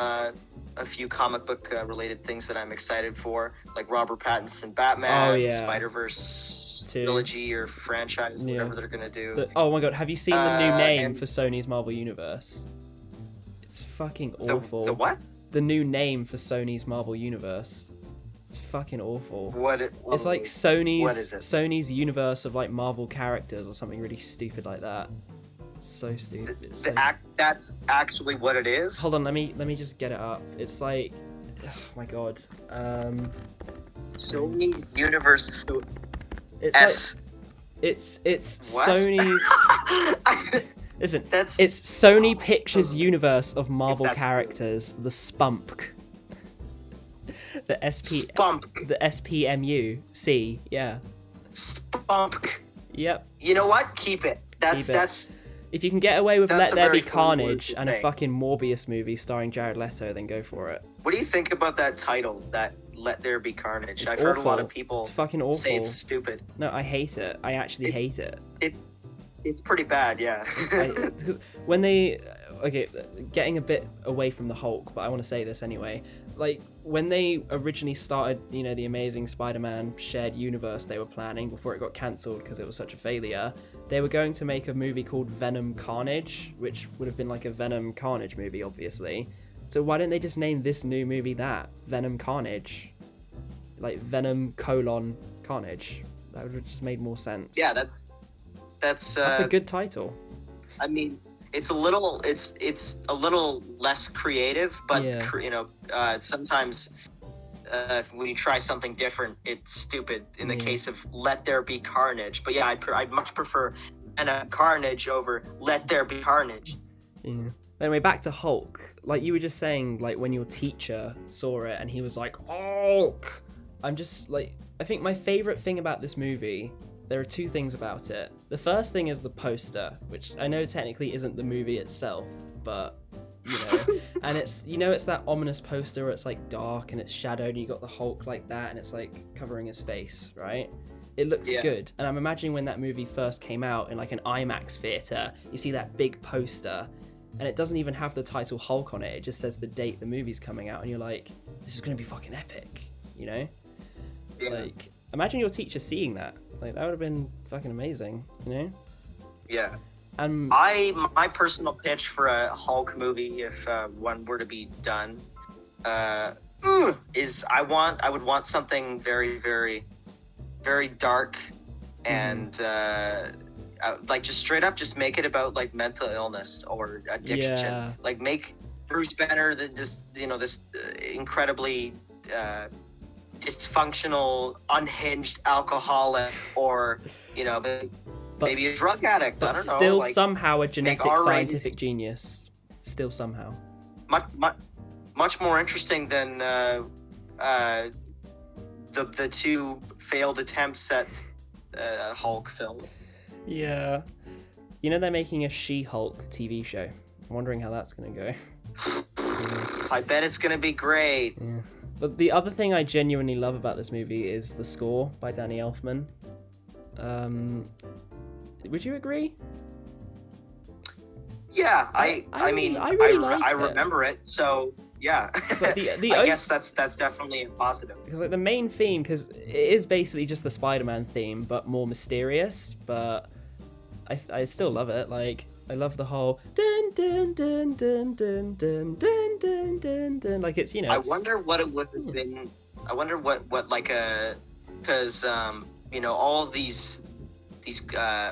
a few comic book related things that I'm excited for, like Robert Pattinson Batman, Spider-Verse trilogy or franchise, whatever they're gonna do. Oh my god, have you seen the new name for Sony's Marvel Universe? It's fucking awful. The what? The new name for Sony's Marvel Universe. It's fucking awful. It's like Sony's universe of like Marvel characters or something really stupid like that. So stupid. That's actually what it is. Hold on, let me just get it up. It's like, oh my god. Sony Universe. It's like, it's what? Sony's. Listen, it's Sony Pictures universe of Marvel characters. The Spunk. The SPMU. Yeah. Spunk. Yep. You know what? Keep it. That's. If you can get away with Let There Be Carnage and a fucking Morbius movie starring Jared Leto, then go for it. What do you think about that title, that Let There Be Carnage? It's I've awful. heard a lot of people it's fucking awful. say it's stupid. No, I hate it. I actually hate it. It's pretty bad, yeah. When they... Okay, getting a bit away from the Hulk, but I want to say this anyway. Like, when they originally started, you know, the Amazing Spider-Man shared universe they were planning before it got cancelled because it was such a failure, they were going to make a movie called Venom Carnage, which would have been like a Venom Carnage movie, obviously. So why didn't they just name this new movie that? Venom Carnage. Like, Venom : Carnage. That would have just made more sense. Yeah, that's a good title. I mean, it's a little less creative, but you know, sometimes when you try something different, it's stupid. In the case of Let There Be Carnage, but yeah, I'd much prefer Venom Carnage over Let There Be Carnage. Yeah. Anyway, back to Hulk. Like you were just saying, like when your teacher saw it and he was like, Hulk. I'm just like, I think my favorite thing about this movie, there are two things about it. The first thing is the poster, which I know technically isn't the movie itself, but you know, and it's, you know, it's that ominous poster where it's like dark and it's shadowed and you got the Hulk like that and it's like covering his face, right? It looks good. And I'm imagining when that movie first came out in like an IMAX theater, you see that big poster and it doesn't even have the title Hulk on it. It just says the date the movie's coming out and you're like, this is going to be fucking epic, you know? Yeah. Like, imagine your teacher seeing that. Like, that would have been fucking amazing, you know? Yeah. My personal pitch for a Hulk movie, if one were to be done, is I would want something very, very, very dark and like just straight up, just make it about like mental illness or addiction. Yeah. Like make Bruce Banner this incredibly dysfunctional, unhinged alcoholic, or maybe a drug addict. But I don't know. still like, somehow a genetic R-rated. scientific genius. Still somehow. Much more interesting than the two failed attempts at Hulk film. Yeah. You know they're making a She-Hulk TV show. I'm wondering how that's going to go. I bet it's going to be great. Yeah. But the other thing I genuinely love about this movie is the score by Danny Elfman. Would you agree? Yeah, I remember it, so yeah. Like I guess that's definitely a positive. Because like the main theme, because it is basically just the Spider-Man theme, but more mysterious. But I still love it. Like I love the whole dun dun dun dun dun dun dun dun dun dun. Like it's I wonder what it would have been. I wonder what like because all of these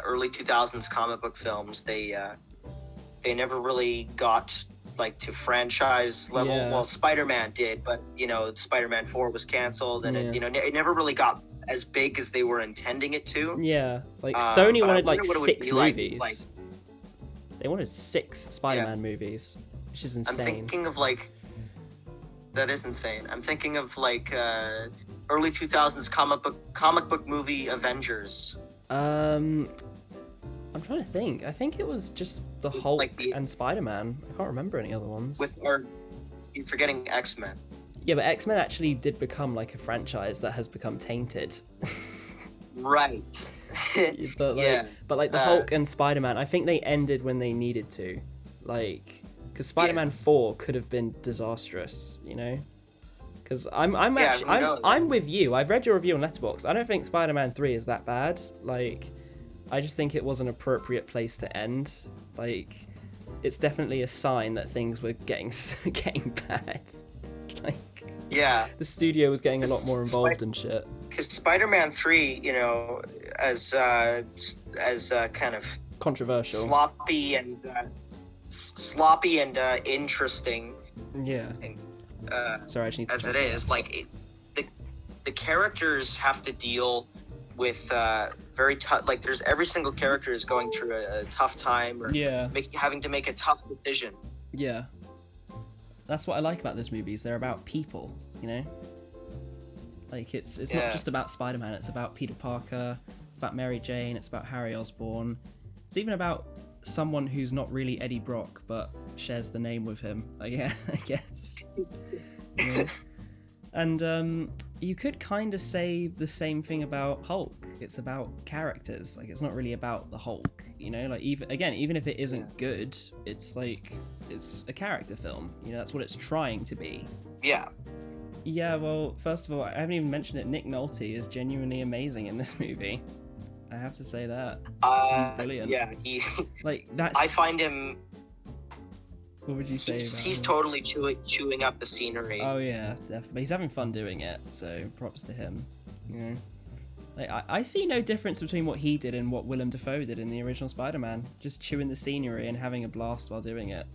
early 2000s comic book films they never really got like to franchise level. Yeah. Well, Spider-Man did, but Spider-Man 4 was canceled, and it never really got as big as they were intending it to. Yeah, like Sony wanted like 6 movies. Like, they wanted 6 Spider-Man movies, which is insane. I'm thinking of like that is insane. I'm thinking of like early 2000s comic book movie Avengers. I'm trying to think. I think it was just the Hulk and Spider-Man. I can't remember any other ones. Or you're forgetting X-Men. Yeah, but X-Men actually did become like a franchise that has become tainted. Right. But the Hulk and Spider-Man, I think they ended when they needed to. Like, because Spider-Man 4 could have been disastrous, Because I'm with you. I've read your review on Letterboxd. I don't think Spider-Man 3 is that bad. Like, I just think it was an appropriate place to end. Like, it's definitely a sign that things were getting bad. Like, yeah, the studio was getting a lot more involved and shit. Because Spider-Man 3, as kind of controversial, sloppy and interesting. Yeah. Sorry, I just need to as it is, like the characters have to deal with very tough. Like, there's every single character is going through a tough time, or having to make a tough decision. Yeah. That's what I like about those movies. They're about people, Like, it's not just about Spider-Man. It's about Peter Parker. It's about Mary Jane. It's about Harry Osborn. It's even about someone who's not really Eddie Brock, but shares the name with him. I guess. And you could kind of say the same thing about Hulk. It's about characters. Like, it's not really about the Hulk. Like, even if it isn't good, it's like it's a character film. That's what it's trying to be. Yeah. Yeah, well, first of all, I haven't even mentioned it. Nick Nolte is genuinely amazing in this movie. I have to say that. He's brilliant. Yeah, like that's. I find him. What would you say? He's totally chewing up the scenery. Oh yeah, definitely. He's having fun doing it, so props to him. Like I see no difference between what he did and what Willem Dafoe did in the original Spider-Man. Just chewing the scenery and having a blast while doing it.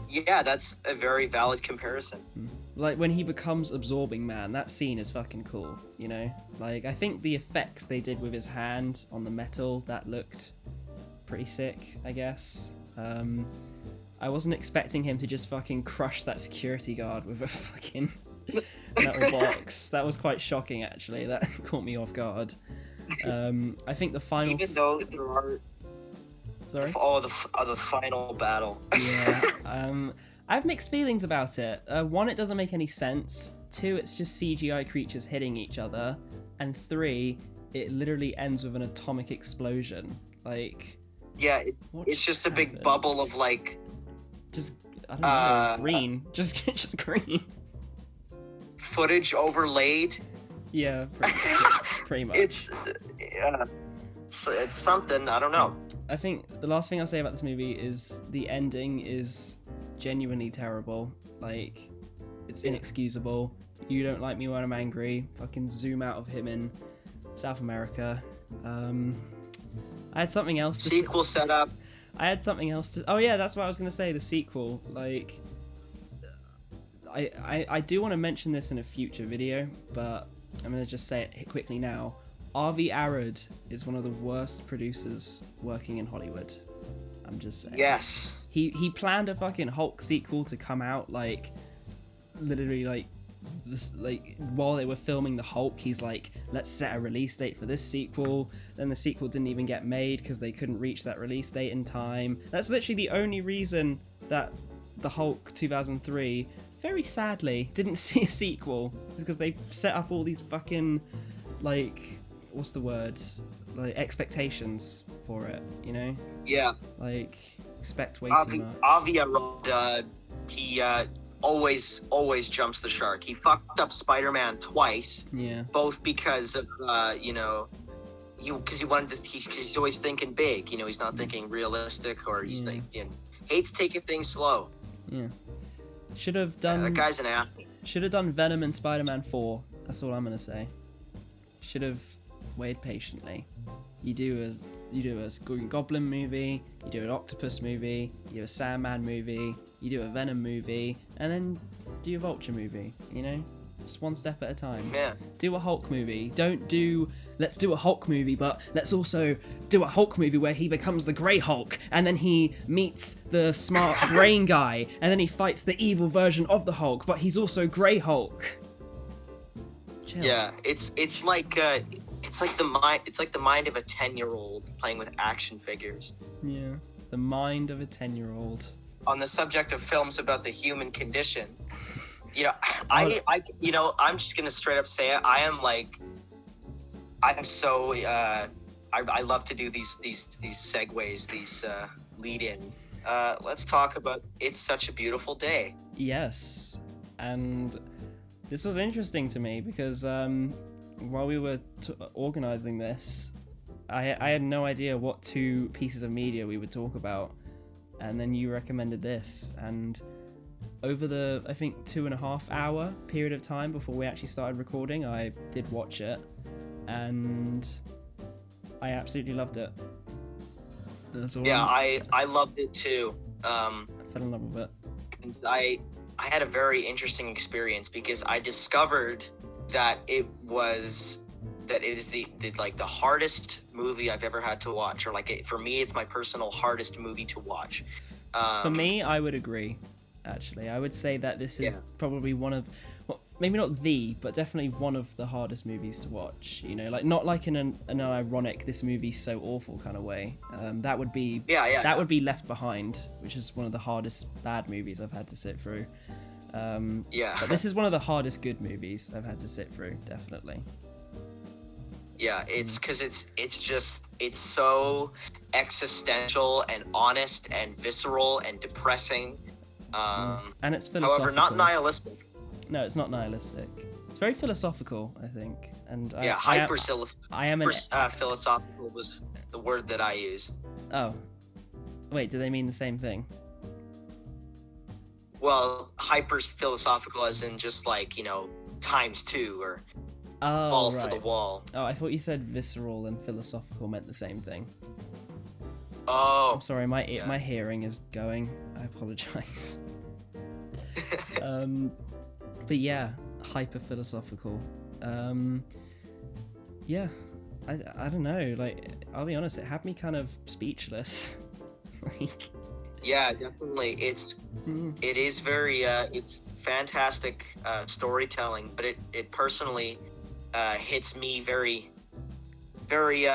Yeah, that's a very valid comparison. Like, when he becomes Absorbing Man, that scene is fucking cool, Like, I think the effects they did with his hand on the metal, that looked pretty sick, I guess. I wasn't expecting him to just fucking crush that security guard with a fucking metal box. That was quite shocking, actually. That caught me off guard. I think the final... Even though there are... Sorry? The final battle. Yeah. I have mixed feelings about it. 1, it doesn't make any sense. 2, it's just CGI creatures hitting each other. And 3, it literally ends with an atomic explosion. Like... Yeah, it's just a big bubble of, like... Just, I don't know, green. Just green. Footage overlaid. Yeah, pretty much. It's something, I don't know. I think the last thing I'll say about this movie is the ending is genuinely terrible. Like, it's inexcusable. You don't like me when I'm angry. Fucking zoom out of him in South America. I had something else to Sequel setup. I had something else to... Oh yeah, that's what I was going to say, the sequel. Like, I do want to mention this in a future video, but I'm going to just say it quickly now. Avi Arad is one of the worst producers working in Hollywood. I'm just saying. Yes. He planned a fucking Hulk sequel to come out, like, literally, like, this, like, while they were filming the Hulk, he's like, let's set a release date for this sequel. Then the sequel didn't even get made because they couldn't reach that release date in time. That's literally the only reason that the Hulk 2003, very sadly, didn't see a sequel, because they set up all these fucking, like, what's the word, like, expectations for it, you know? Yeah. Like, expect way too much. Avi Arad, he always jumps the shark. He fucked up Spider-Man twice. Yeah. Both because of because he wanted to. He's always thinking big. You know, he's not thinking realistic, or he's like, hates taking things slow. Yeah. Should have done. That guy's an athlete. Should have done Venom and Spider-Man 4. That's all I'm gonna say. Should have waited patiently. You do a Green Goblin movie, you do an Octopus movie, you do a Sandman movie, you do a Venom movie, and then do a Vulture movie, you know? Just one step at a time. Yeah. Do a Hulk movie. Don't do, let's do a Hulk movie, but let's also do a Hulk movie where he becomes the Grey Hulk, and then he meets the smart brain guy, and then he fights the evil version of the Hulk, but he's also Grey Hulk. Chill. Yeah, it's like the mind of a 10-year-old playing with action figures. Yeah, the mind of a 10-year-old. On the subject of films about the human condition, I'm just gonna straight up say it. I love to do these segues, these lead in. Let's talk about It's Such a Beautiful Day. Yes, and this was interesting to me because while we were organizing this, I had no idea what two pieces of media we would talk about, and then you recommended this, and over the, I think, 2.5 hour period of time before we actually started recording, I did watch it, and I absolutely loved it. That's all. Yeah, I loved it too. I fell in love with it. And I had a very interesting experience because I discovered that it is the hardest movie I've ever had to watch, or for me, it's my personal hardest movie to watch. For me, I would agree. Actually, I would say that this is probably one of, well, maybe not but definitely one of the hardest movies to watch. You know, like not like in an ironic, this movie's so awful kind of way. That would be would be Left Behind, which is one of the hardest bad movies I've had to sit through. But this is one of the hardest good movies I've had to sit through, definitely. Yeah, it's because it's so existential and honest and visceral and depressing. And it's philosophical. However, not nihilistic. No, it's not nihilistic. It's very philosophical, I think. And philosophical was the word that I used. Oh, wait, do they mean the same thing? Well, hyper philosophical as in just ×2 or balls to the wall. Oh, I thought you said visceral and philosophical meant the same thing. Oh. I'm sorry, my hearing is going. I apologize. But yeah, hyper philosophical. Yeah, I don't know. Like, I'll be honest, it had me kind of speechless. Yeah, definitely. It is very it's fantastic storytelling, but it personally hits me very, very,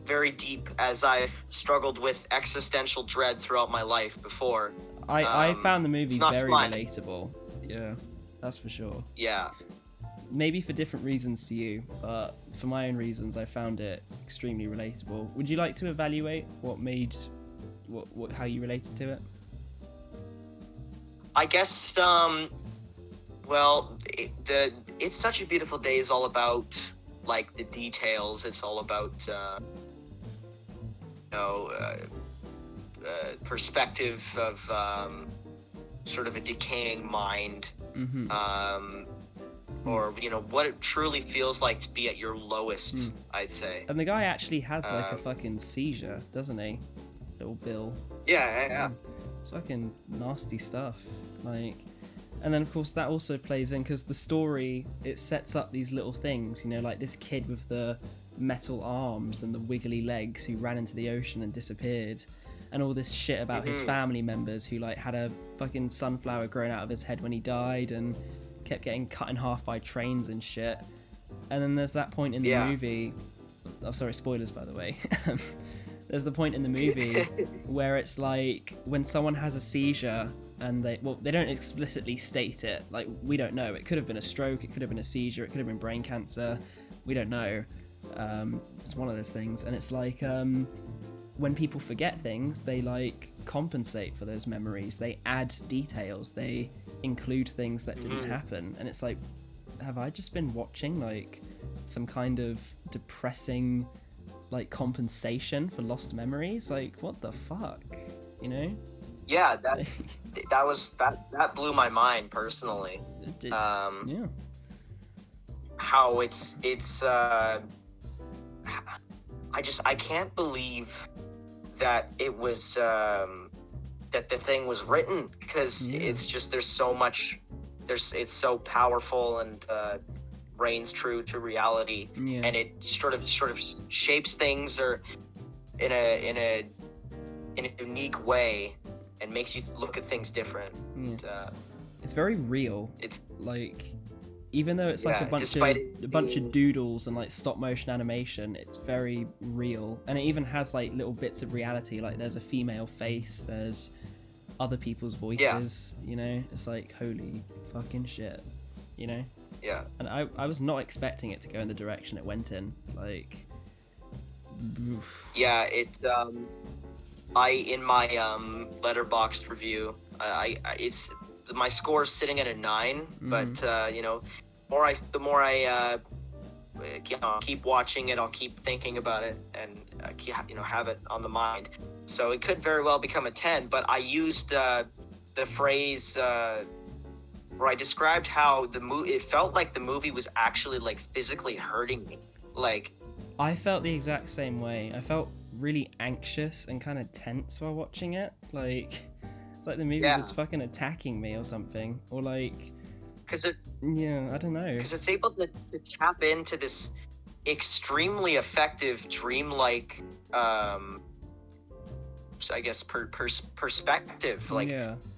very deep, as I've struggled with existential dread throughout my life before. I found the movie very fun. relatable. Yeah, that's for sure. Yeah. Maybe for different reasons to you, but for my own reasons, I found it extremely relatable. Would you like to evaluate how you related to it? I guess, It's Such a Beautiful Day is all about, the details. It's all about, perspective of, sort of a decaying mind. Mm-hmm. or what it truly feels like to be at your lowest. I'd say. And the guy actually has like a fucking seizure, doesn't he? Little Bill. Yeah. It's fucking nasty stuff. Like, and then of course that also plays in because the story, it sets up these little things, like this kid with the metal arms and the wiggly legs who ran into the ocean and disappeared, and all this shit about his family members who like had a fucking sunflower grown out of his head when he died and kept getting cut in half by trains and shit. And then there's that point in the movie, oh sorry, spoilers by the way. There's the point in the movie where it's like when someone has a seizure and they don't explicitly state it, like we don't know, it could have been a stroke, it could have been a seizure, it could have been brain cancer, we don't know. It's one of those things. And it's like when people forget things, they like compensate for those memories, they add details, they include things that didn't happen. And it's like, have I just been watching like some kind of depressing like compensation for lost memories? Like, what the fuck, Yeah, that blew my mind personally. It did. How it's I can't believe that it was that the thing was written, because it's just there's so much, it's so powerful and reigns true to reality, and it sort of shapes things or in a unique way and makes you look at things different. And, it's very real. It's like, even though it's like a bunch of doodles and like stop motion animation, it's very real. And it even has like little bits of reality, like there's a female face, there's other people's voices, it's like, holy fucking shit, Yeah. And I was not expecting it to go in the direction it went in. Like, oof. Yeah, it in my Letterboxd review, it's my score's sitting at a 9, but the more I keep watching it, I'll keep thinking about it and have it on the mind. So it could very well become a 10. But I used the phrase where I described how it felt like the movie was actually like physically hurting me. Like, I felt the exact same way. I felt really anxious and kind of tense while watching it. Like, it's like the movie was fucking attacking me or something. Or like, I don't know. Because it's able to tap into this extremely effective dreamlike, I guess, perspective. Like,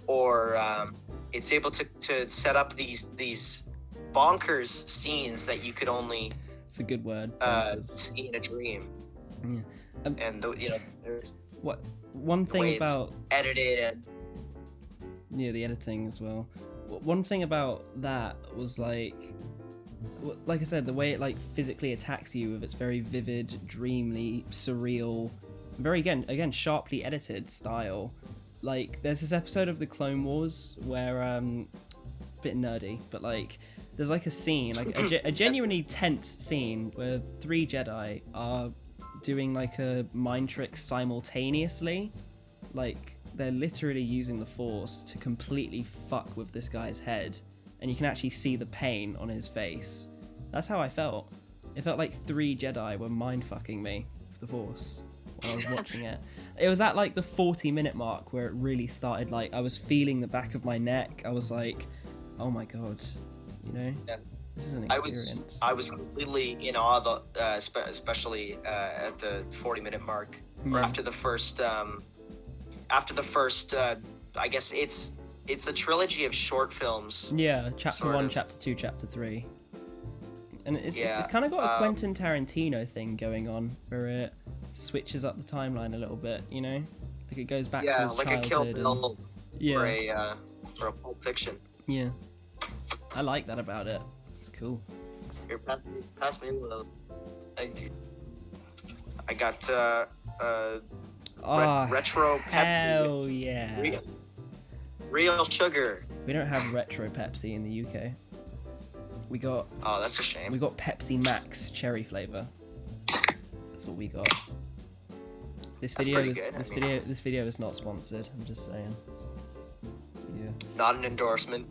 or it's able to set up these bonkers scenes that you could only, it's a good word, see in a dream. And there's one thing about edited and the editing as well. One thing about that was like I said, the way it like physically attacks you with its very vivid, dreamly, surreal, very again sharply edited style. Like, there's this episode of the Clone Wars where bit nerdy, but like there's like a scene, like a genuinely tense scene where 3 Jedi are doing like a mind trick simultaneously. Like, they're literally using the Force to completely fuck with this guy's head, and you can actually see the pain on his face. That's how I felt. It felt like 3 Jedi were mind fucking me with the Force when I was watching it. It was at like the 40-minute mark where it really started, like I was feeling the back of my neck. I was like, oh my god, this is an experience. I was completely in awe, especially at the 40-minute mark, or after the first. I guess it's a trilogy of short films. Yeah, chapter 1, chapter 2, chapter 3. And it's kind of got a Quentin Tarantino thing going on, where it switches up the timeline a little bit, Like, it goes back to his like childhood. A Kill Bill or a Pulp Fiction. Yeah. I like that about it. It's cool. Here, pass me a little. I got retro Pepsi. Hell yeah. Real sugar. We don't have retro Pepsi in the UK. We got... Oh, that's a shame. We got Pepsi Max cherry flavor. That's what we got. This video is not sponsored, I'm just saying. Yeah. Not an endorsement.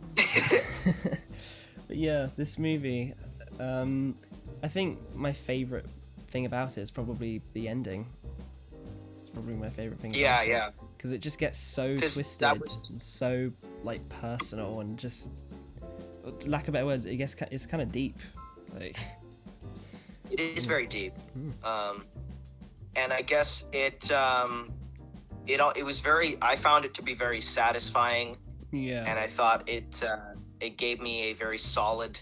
But yeah, this movie, I think my favorite thing about it is probably the ending. It's probably my favorite thing. Yeah. Because it just gets so 'Cause twisted that was- and so like personal and just, lack of better words, it's kind of deep. Like, It is very deep. Mm. And I guess it was very. I found it to be very satisfying, yeah, and I thought it gave me a very solid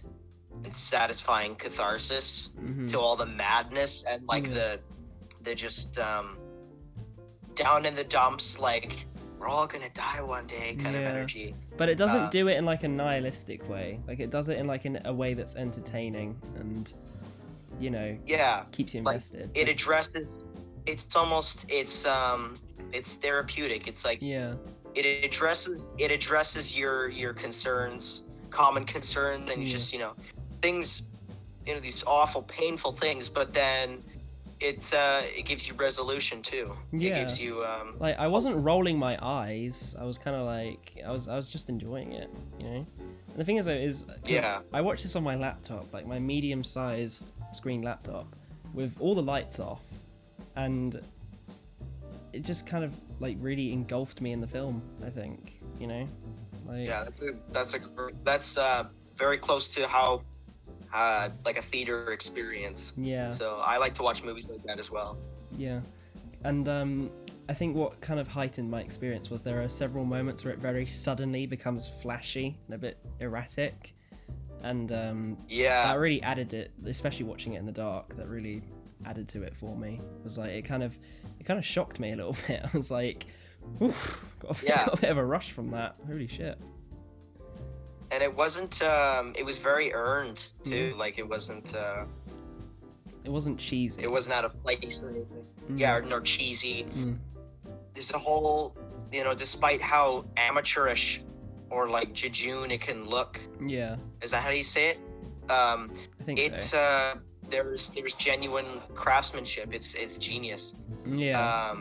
and satisfying catharsis Mhm. to all the madness and like Yeah. the just down in the dumps, like we're all gonna die one day kind of Yeah. energy. But it doesn't do it in like a nihilistic way. Like it does it in like a way that's entertaining and, Yeah, keeps you like invested. it addresses. It's therapeutic. It's like Yeah. it addresses your concerns, common concerns, and you Yeah. just things, these awful, painful things. But then it gives you resolution too. Yeah. It gives you Like I wasn't rolling my eyes. I was kind of like I was just enjoying it, And the thing is though is 'cause Yeah. I watched this on my laptop, like my medium-sized screen laptop, with all the lights off, and it just kind of like really engulfed me in the film. I think, like Yeah, that's very close to how like a theater experience. yeah. So I like to watch movies like that as well. Yeah, and I think what kind of heightened my experience was there are several moments where it very suddenly becomes flashy and a bit erratic, and that really added it, especially watching it in the dark. That really added to it for me. It was like it kind of shocked me a little bit. I was like, oof, got a bit of a rush from that. Holy shit. And it wasn't it was very earned too. Like it wasn't cheesy. it wasn't out of place or anything. Mm. Yeah, nor cheesy. Mm. There's a whole, despite how amateurish or like jejune it can look. Yeah, Is that how you say it? I think It's so. there's genuine craftsmanship. It's genius. Yeah,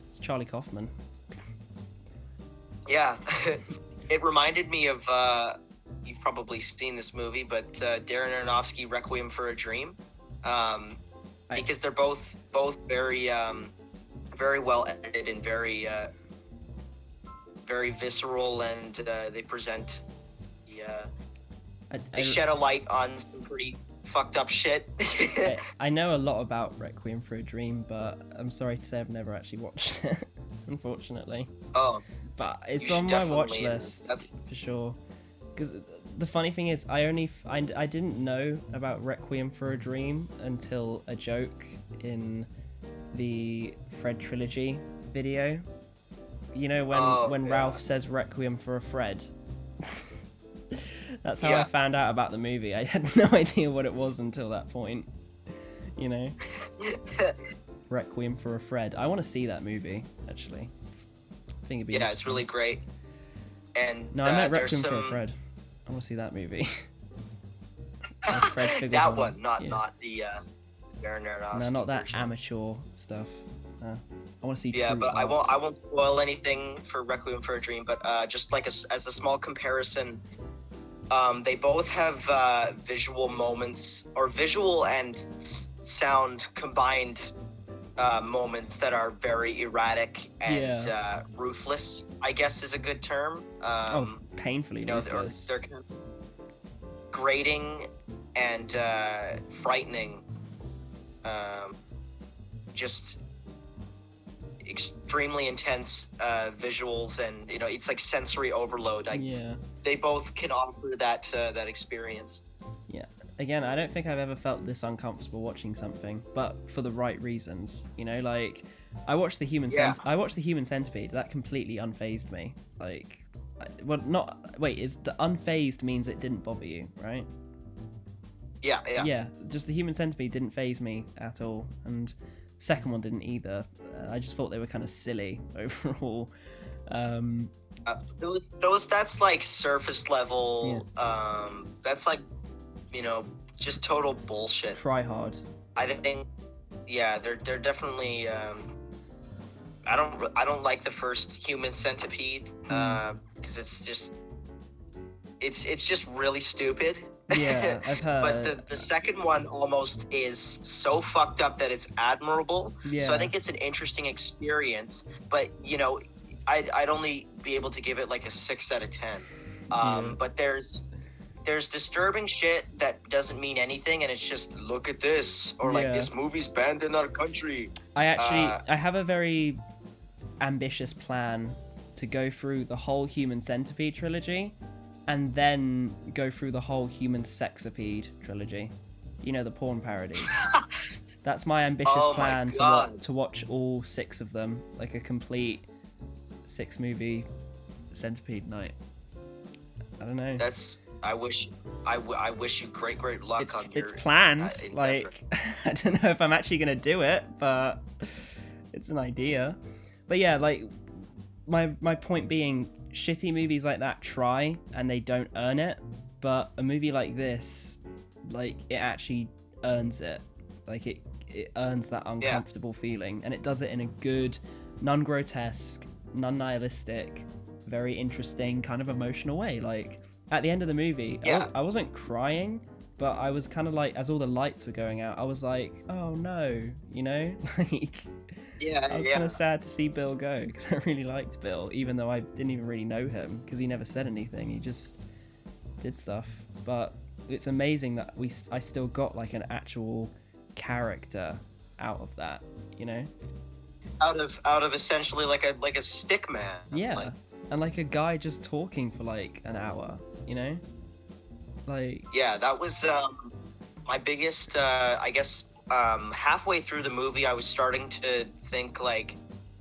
it's Charlie Kaufman. Yeah. It reminded me of you've probably seen this movie, but Darren Aronofsky, Requiem for a Dream, because they're both very very well edited and very very visceral, and they present they shed a light on some pretty fucked up shit. I know a lot about Requiem for a Dream, but I'm sorry to say I've never actually watched it, unfortunately. Oh, But it's should on my watch definitely- list that's- for sure. Because the funny thing is, I didn't know about Requiem for a Dream until a joke in the Fred trilogy video. When yeah. Ralph says Requiem for a Fred. That's how I Yeah. found out about the movie. I had no idea what it was until that point. Requiem for a Fred. I want to see that movie, actually. I think it'd be yeah, it's really great. And No, I meant there's Requiem for a some Fred. I want to see that movie. With Fred figures that on one, it. not Yeah. not the Darren Aronofsky No, not that version. amateur stuff. I want to see. Yeah, true but I art. won't spoil anything for Requiem for a Dream. But just like as a small comparison, they both have visual moments, or visual and sound combined moments that are very erratic and ruthless, I guess is a good term. Painfully ruthless. They're kind of grating and frightening. Just extremely intense visuals, and it's like sensory overload. They both can offer that experience. Yeah. Again, I don't think I've ever felt this uncomfortable watching something, but for the right reasons. Like I watched the Human Centipede. That completely unfazed me. Like, is the unfazed means it didn't bother you, right? Yeah. Yeah, just the Human Centipede didn't faze me at all, and second one didn't either. I just thought they were kind of silly overall. That's like surface level. That's like, just total bullshit. Try hard. I think, they're definitely. I don't like the first Human Centipede because it's just it's just really stupid. Yeah, I've But heard. the second one almost is so fucked up that it's admirable. So I Yeah. think it's an interesting experience. But you know, I'd only be able to give it like a 6 out of 10. Yeah. But there's disturbing shit that doesn't mean anything, and it's just look at this, or like Yeah. this movie's banned in our country. I have a very ambitious plan to go through the whole Human Centipede trilogy and then go through the whole Human Sexipede trilogy. You know, the porn parodies. That's my ambitious Oh my plan God. to watch all 6 of them, like a complete 6-movie Centipede night. I don't know. That's I wish you great luck on your It's planned. endeavor. Like, I don't know if I'm actually gonna do it, but it's an idea. But yeah, like my point being, shitty movies like that try and they don't earn it, but a movie like this, like, it actually earns it. Like it earns that uncomfortable feeling, and it does it in a good, non-grotesque, non-nihilistic, very interesting, kind of emotional way. Like, at the end of the movie, I wasn't crying, but I was kind of like, as all the lights were going out, I was like, oh no, you know? Like, I was kind of sad to see Bill go, because I really liked Bill, even though I didn't even really know him, because he never said anything, he just did stuff. But it's amazing that I still got like an actual character out of that, you know? Out of essentially like a stick man. Yeah. Like, and like a guy just talking for like an hour, you know? Like, yeah, that was my biggest I guess halfway through the movie I was starting to think like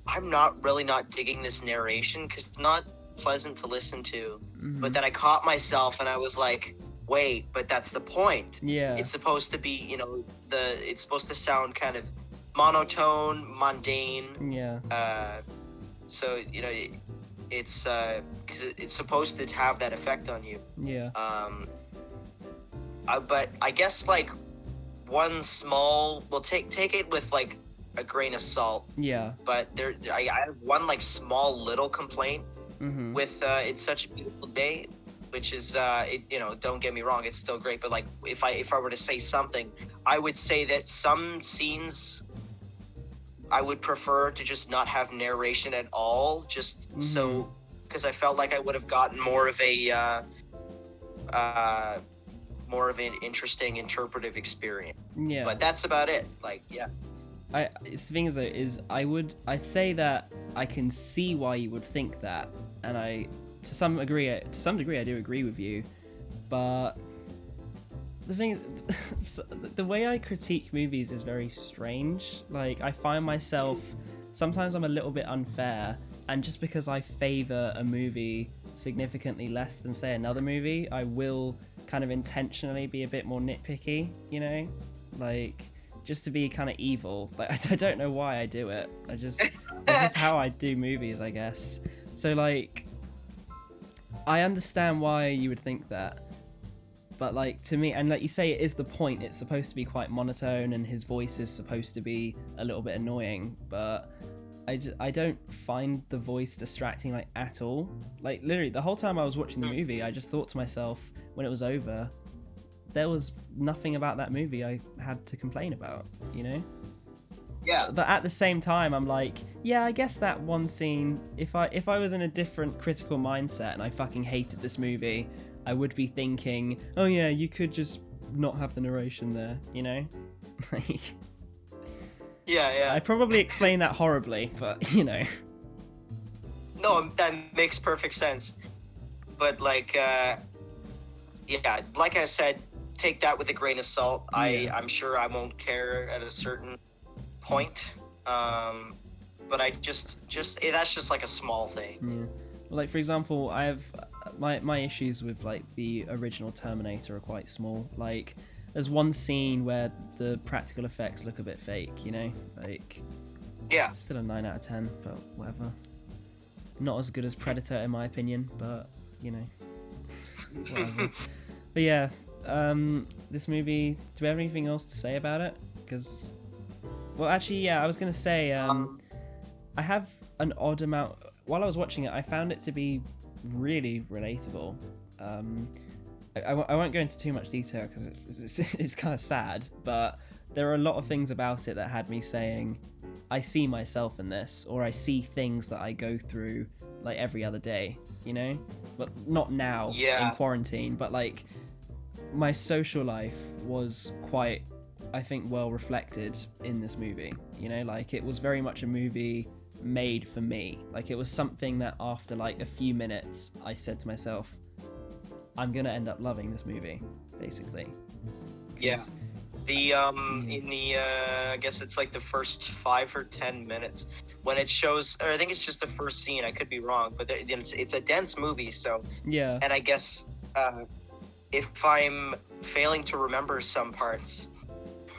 I'm not digging this narration because it's not pleasant to listen to. mm-hmm. But then I caught myself and I was like, wait, but that's the point. Yeah. It's supposed to be, you know, it's supposed to sound kind of monotone, mundane. Yeah. So, you know, it's because it's supposed to have that effect on you. Yeah. But I guess like one small, well, take it with like a grain of salt. Yeah. But I have one like small little complaint mm-hmm. with It's Such a Beautiful Day, which is you know, don't get me wrong, it's still great, but like if I were to say something, I would say that some scenes I would prefer to just not have narration at all, just mm-hmm. so, because I felt like I would have gotten more of an interesting interpretive experience. Yeah. But that's about it. Like, yeah. The thing is though, I say that I can see why you would think that, and to some degree I do agree with you, but the thing is, the way I critique movies is very strange. Like, I find myself, sometimes I'm a little bit unfair, and just because I favor a movie significantly less than, say, another movie, I will kind of intentionally be a bit more nitpicky, you know? Like, just to be kind of evil. Like, I don't know why I do it. It's just how I do movies, I guess. So, like, I understand why you would think that. But, like, to me, and like you say, it is the point. It's supposed to be quite monotone, and his voice is supposed to be a little bit annoying. But I don't find the voice distracting, like, at all. Like, literally, the whole time I was watching the movie, I just thought to myself, when it was over, there was nothing about that movie I had to complain about, you know? Yeah. But at the same time, I'm like, yeah, I guess that one scene, if I was in a different critical mindset and I fucking hated this movie, I would be thinking, oh yeah, you could just not have the narration there, you know? Like, yeah. I probably explained that horribly, but, you know. No, that makes perfect sense. But, like, yeah, like I said, take that with a grain of salt. Yeah. I'm sure I won't care at a certain point. But I just that's just like a small thing. Yeah. Like, for example, I have my issues with, like, the original Terminator are quite small. Like, there's one scene where the practical effects look a bit fake, you know? Like, yeah, still a 9 out of 10, but whatever. Not as good as Predator, in my opinion, but, you know, whatever. But yeah, this movie, do we have anything else to say about it? Because, well, actually, yeah, I was going to say, I have an odd amount, while I was watching it, I found it to be really relatable. I won't go into too much detail because it's kind of sad, but there are a lot of things about it that had me saying, I see myself in this, or I see things that I go through like every other day, you know? But not now in quarantine, but like my social life was quite, I think, well reflected in this movie, you know? Like it was very much a movie made for me. Like it was something that after like a few minutes I said to myself, I'm gonna end up loving this movie, basically. Yeah. The in the I guess it's like the first 5 or 10 minutes when it shows, or I think it's just the first scene, I could be wrong, but it's a dense movie, so yeah. And I guess if I'm failing to remember some parts,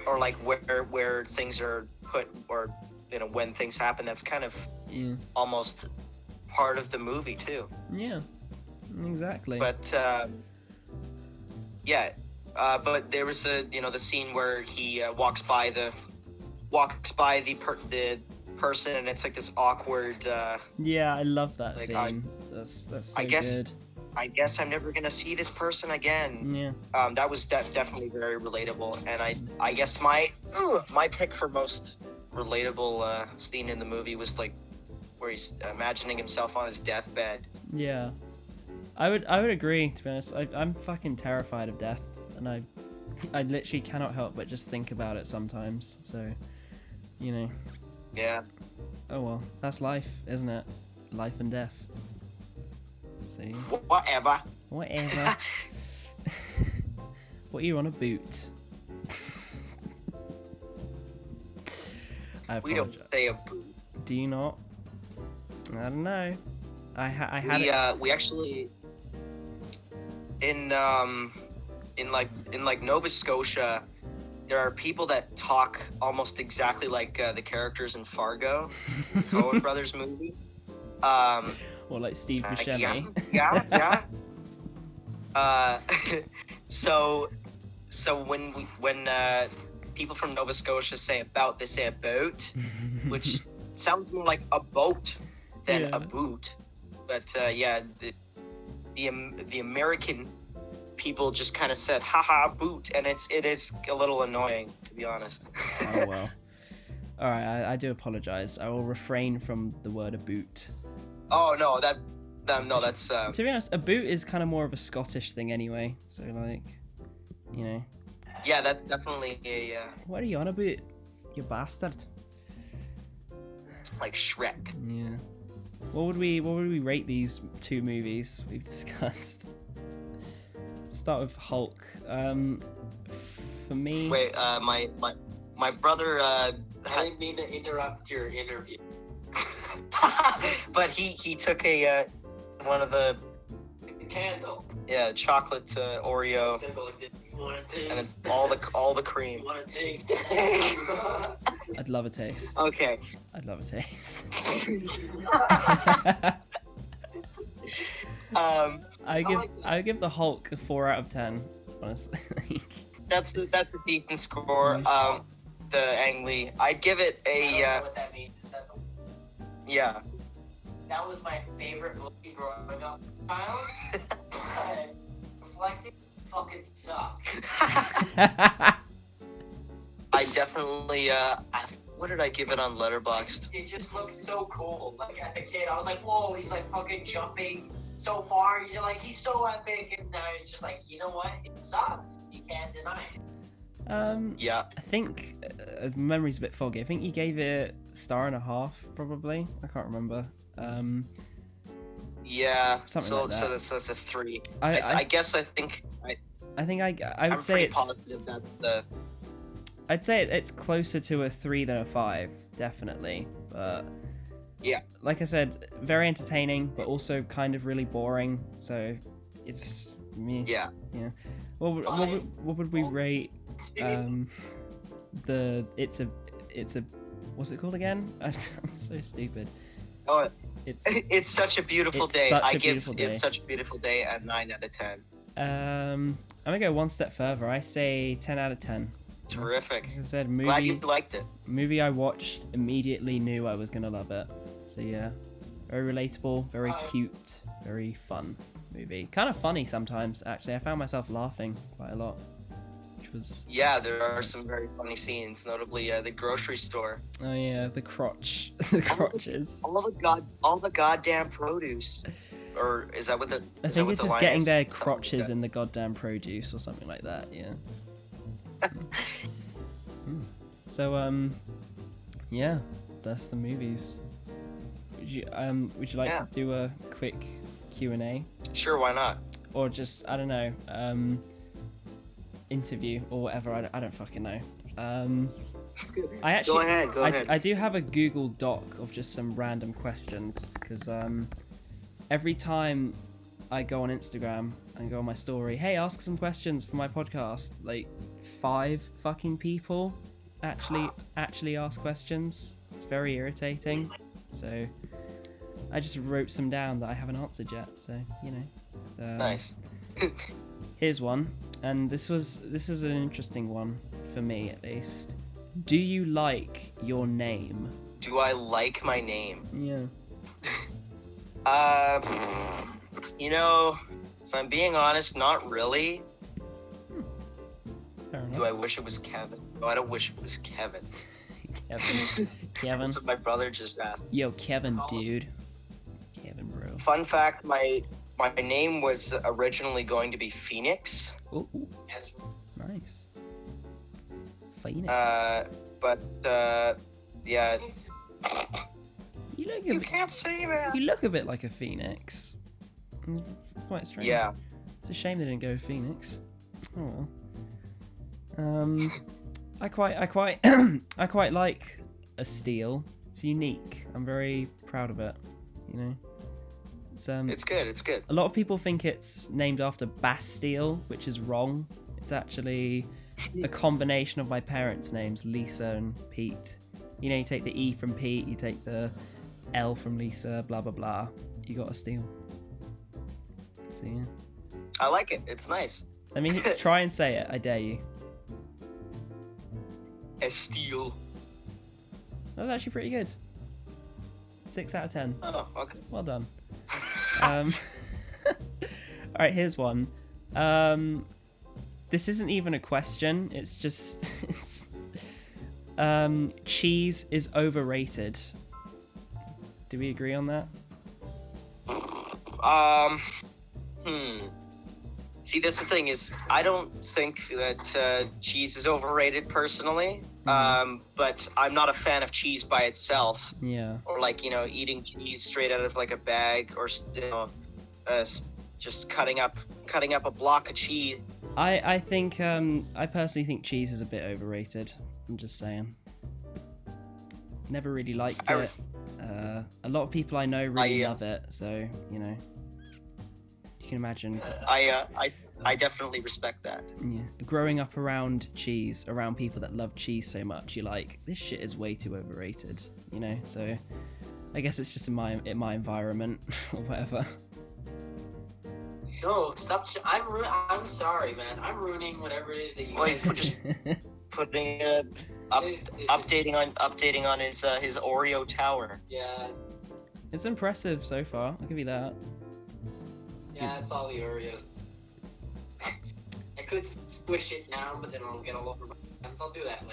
or like where things are put, or you know when things happen, that's kind of almost part of the movie too. Yeah, exactly. But but there was the scene where he walks by the person, and it's like this awkward. Yeah, I love that scene. That's so good. I guess I'm never gonna see this person again. Yeah. That was definitely very relatable, and I guess my pick for most relatable scene in the movie was like where he's imagining himself on his deathbed. Yeah, I would agree, to be honest. I'm fucking terrified of death, and I literally cannot help but just think about it sometimes. So, you know. Yeah. Oh well, that's life, isn't it? Life and death. See. Whatever. What are you on a boot? We don't say a boot. Do you not? I don't know. I had we actually in Nova Scotia, there are people that talk almost exactly like the characters in Fargo, Coen Brothers movie. Or like Steve Buscemi. Yeah. So when people from Nova Scotia say about, they say a boat, which sounds more like a boat than a boot. But the American people just kind of said haha boot, and it is a little annoying, to be honest. Oh well. All right, I do apologize. I will refrain from the word a boot. Oh no, that's to be honest, a boot is kind of more of a Scottish thing anyway. So like, you know. Yeah, that's definitely a. What are you on about, you bastard? Like Shrek. Yeah. What would we rate these two movies we've discussed? Let's start with Hulk. For me. Wait, my brother. I didn't mean to interrupt your interview. But he took one of the candle. Yeah, chocolate Oreo. And it's all the cream. Want to taste it? I'd love a taste. Okay. I'd love a taste. I give the Hulk a 4 out of 10. Honestly. That's a decent score. The Ang Lee, I'd give it a. I don't know what that means. Is that yeah. That was my favorite movie growing up. But reflecting fucking sucks. I definitely what did I give it on Letterboxd? It just looked so cool. Like as a kid, I was like, whoa, he's like fucking jumping so far. He's so epic, and now it's just like, you know what? It sucks. You can't deny it. Yeah. I think memory's a bit foggy. I think you gave it 1.5 stars, probably. I can't remember. Yeah. Something like that. So that's a 3. I guess I think I would say it's positive that's the. I'd say it's closer to a 3 than a 5, definitely. But yeah, like I said, very entertaining, but also kind of really boring. So it's me. Yeah. What would we rate? It's a what's it called again? I'm so stupid. Oh, it's such a beautiful day. It's such a beautiful day at 9 out of 10. I'm gonna go one step further. I say 10 out of 10. Terrific. Like I said, movie. Glad you liked it. Movie I watched, immediately knew I was gonna love it. So yeah. Very relatable, very cute, very fun movie. Kind of funny sometimes, actually. I found myself laughing quite a lot, which was... Yeah, there are some very funny scenes, notably the grocery store. Oh yeah, the crotch, the crotches. All the goddamn produce. Or is that what the? I think it's just getting their crotches in the goddamn produce or something like that. Yeah. So yeah, that's the movies. Would you like to do a quick Q&A? Sure, why not? Or just, I don't know, interview or whatever. I don't fucking know. I actually Go ahead. I do have a Google Doc of just some random questions because every time I go on Instagram and go on my story, hey, ask some questions for my podcast, like 5 fucking people actually ask questions. It's very irritating. So I just wrote some down that I haven't answered yet. So Nice. Here's one, and this is an interesting one for me at least. Do you like your name? Do I like my name? Yeah. If I'm being honest, not really. Fair enough. Do I wish it was Kevin? No, I don't wish it was Kevin. Kevin. That's what my brother just asked. Yo, Kevin, dude. Kevin, bro. Fun fact, my name was originally going to be Phoenix. Ooh, nice. Phoenix. Yeah. You can't say that. You look a bit like a phoenix. Quite strange. Yeah. It's a shame they didn't go Phoenix. Oh well. I quite like Astile. It's unique. I'm very proud of it. It's good. It's good. A lot of people think it's named after Bastille, which is wrong. It's actually a combination of my parents' names, Lisa and Pete. You take the E from Pete, you take the L from Lisa, blah blah blah. You got Astile. So yeah. I like it. It's nice. Let me try and say it. I dare you. Astile. That was actually pretty good. 6 out of 10. Oh, okay. Well done. All right, here's one. This isn't even a question. It's just cheese is overrated. Do we agree on that? See, this is the thing is, I don't think that cheese is overrated personally. But I'm not a fan of cheese by itself. Yeah. Or eating cheese straight out of like a bag, or just cutting up a block of cheese. I think I personally think cheese is a bit overrated. I'm just saying. Never really liked it. A lot of people I know really love it, so you can imagine. I definitely respect that. Yeah. Growing up around cheese, around people that love cheese so much, you're like, this shit is way too overrated, So I guess it's just in my environment or whatever. No, stop! I'm sorry, man. I'm ruining whatever it is that you. Wait, just putting updating on his Oreo tower. Yeah. It's impressive so far. I'll give you that. Yeah, it's all the Oreos. I could squish it down, but then I'll get all over my hands. I'll do that.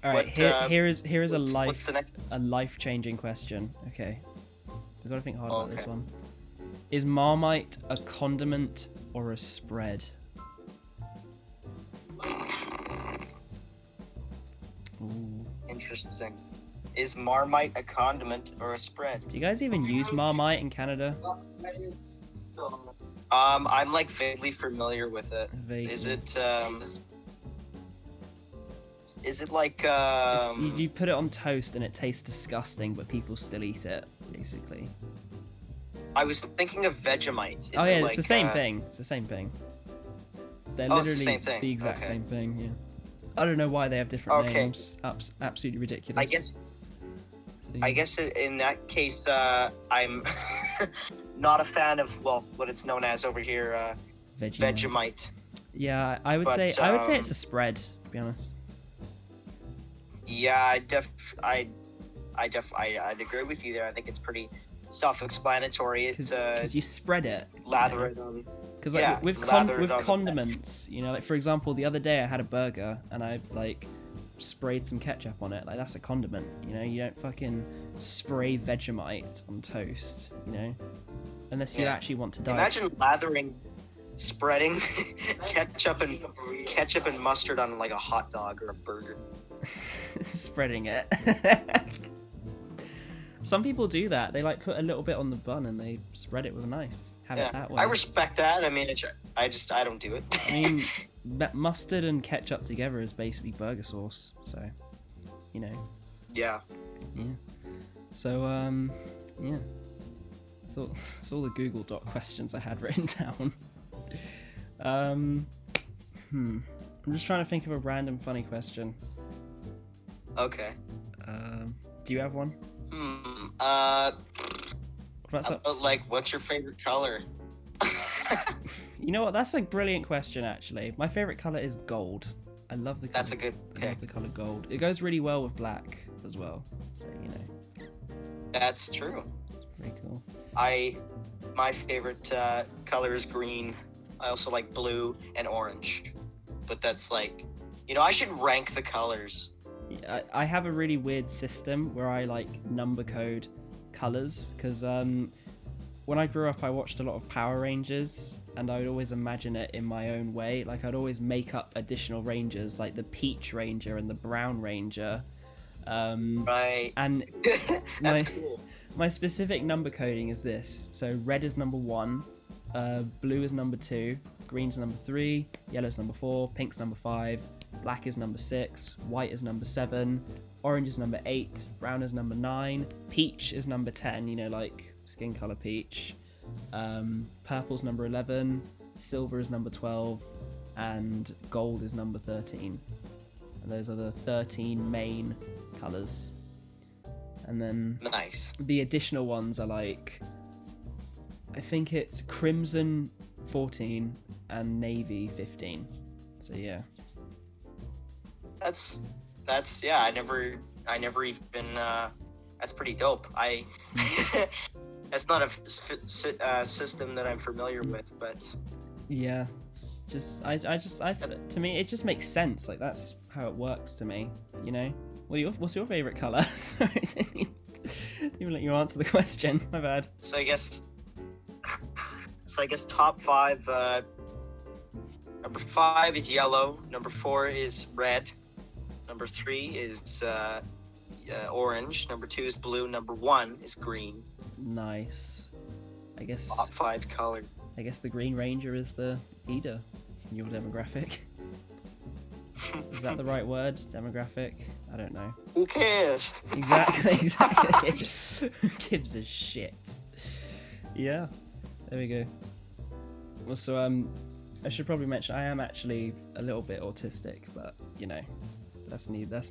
All right, here is a life-changing question. Okay, we've got to think hard about this one. Is Marmite a condiment or a spread? Ooh. Interesting. Is Marmite a condiment or a spread? Do you guys even use Marmite in Canada? I'm vaguely familiar with it. Vaguely. Is it like you put it on toast and it tastes disgusting, but people still eat it, basically. I was thinking of Vegemite. It's the same thing. It's the same thing. They're literally it's the same thing. The exact same thing, yeah. I don't know why they have different names. Absolutely ridiculous. I guess in that case, I'm not a fan of what it's known as over here, Vegemite. Yeah, I would say it's a spread, to be honest. Yeah, I'd agree with you there. I think it's pretty self-explanatory. It's Because you spread it. lather it on. Because like Yeah, with lather it on the condiments, you know, like for example, the other day I had a burger and I like sprayed some ketchup on it. Like that's a condiment, you know. You don't fucking spray Vegemite on toast, you know, unless you actually want to die. Imagine lathering, spreading ketchup and mustard on like a hot dog or a burger. Spreading it. Some people do that. They like put a little bit on the bun and they spread it with a knife. Have it that way. I respect that. I mean, I don't do it. I mean, mustard and ketchup together is basically burger sauce. So, you know. Yeah. Yeah. So, yeah. That's all the Google Doc questions I had written down. I'm just trying to think of a random funny question. Okay. Do you have one? Like, what's your favorite color? You know what? That's a brilliant question, actually. My favorite color is gold. I love the color. That's a good pick. I love the color gold. It goes really well with black as well. So, you know. That's true. It's pretty cool. My favorite color is green. I also like blue and orange. But that's like, you know, I should rank the colors. I have a really weird system where I like number code colors because when I grew up I watched a lot of Power Rangers and I would always imagine it in my own way. Like I'd always make up additional rangers like the Peach Ranger and the Brown Ranger. Right. And that's cool. My specific number coding is this. So red is number 1, blue is number 2, green's number 3, yellow's number 4, pink's number 5, black is number 6, white is number 7, orange is number 8, brown is number 9, peach is number 10, you know, like skin color peach, purple's number 11, silver is number 12, and gold is number 13. And those are the 13 main colors. And then nice. The additional ones are like, I think it's crimson 14 and navy 15. So yeah. That's yeah. I never even. That's pretty dope. That's not a system that I'm familiar with, but yeah, it's just I to me it just makes sense. Like that's how it works to me. You know. What's your favorite color? Sorry, I didn't even let you answer the question. My bad. So I guess top 5. Number 5 is yellow. Number 4 is red. Number 3 is orange. Number 2 is blue. Number 1 is green. Nice. I guess top 5 color. I guess the Green Ranger is the leader in your demographic. Is that the right word? Demographic? I don't know. Who cares? Exactly. Who gives a shit? Yeah. There we go. Well, so I should probably mention I am actually a little bit autistic, but you know, that's neither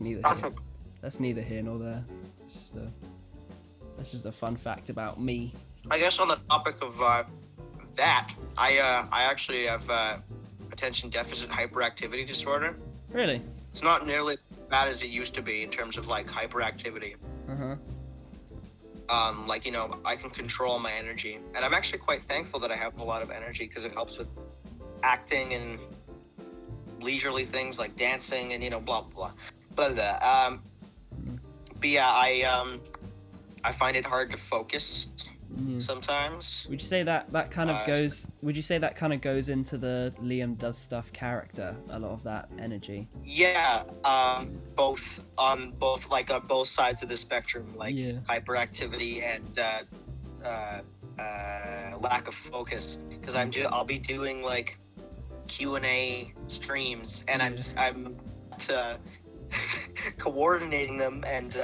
here nor there. It's just a fun fact about me. I guess on the topic of that, I actually have attention deficit hyperactivity disorder. Really? It's not nearly as bad as it used to be in terms of like hyperactivity. Like, you know, I can control my energy, and I'm actually quite thankful that I have a lot of energy because it helps with acting and leisurely things like dancing and, you know, blah blah blah. But yeah, I find it hard to focus sometimes. Would you say that kind of goes? Would you say that kind of goes into the Liam does stuff character? A lot of that energy. Yeah, both like on both sides of the spectrum, like hyperactivity and lack of focus. Because I'll be doing like Q&A streams, and I'm coordinating them and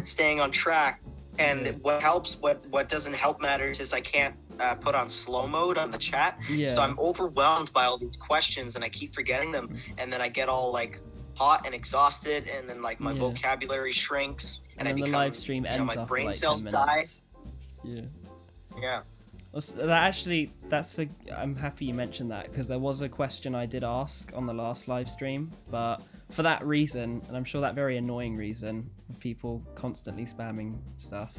staying on track. And what doesn't help matters is I can't put on slow mode on the chat. Yeah. So I'm overwhelmed by all these questions and I keep forgetting them. And then I get all like hot and exhausted, and then like my vocabulary shrinks, and I become, the live stream ends my after brain like cells 10 die. minutes. Yeah. Yeah. Well, so I'm happy you mentioned that, because there was a question I did ask on the last live stream, but for that reason, and I'm sure that very annoying reason of people constantly spamming stuff,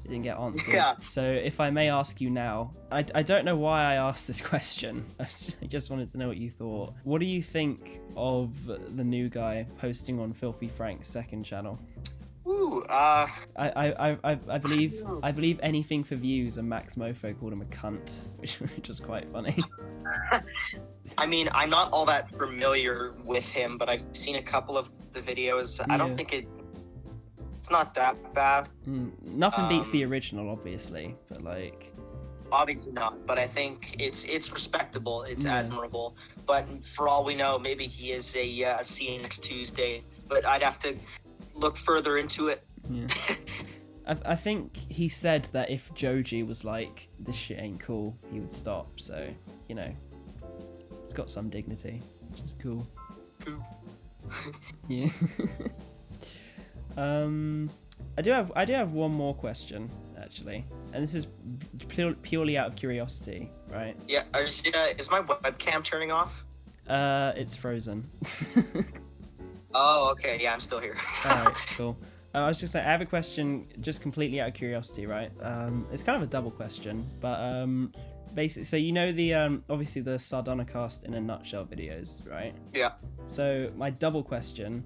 it didn't get answered. Yeah. So if I may ask you now, I don't know why I asked this question. I just wanted to know what you thought. What do you think of the new guy posting on Filthy Frank's second channel? Ooh, I believe anything for views, and Max Mofo called him a cunt, which was quite funny. I mean, I'm not all that familiar with him, but I've seen a couple of the videos. I don't think it's not that bad. Nothing beats the original, obviously, but like... Obviously not, but I think it's respectable, it's admirable. But for all we know, maybe he is a see you next Tuesday, but I'd have to look further into it. Yeah. I think he said that if Joji was like, this shit ain't cool, he would stop, so, you know, it's got some dignity, which is cool. Yeah. I do have one more question, actually, and this is purely out of curiosity, right? Yeah, is my webcam turning off? It's frozen. Oh, okay, yeah, I'm still here. Alright, cool. I was just saying, I have a question just completely out of curiosity, right? It's kind of a double question, but basically, so you know the obviously the Sardonicast in a nutshell videos, right? Yeah. So my double question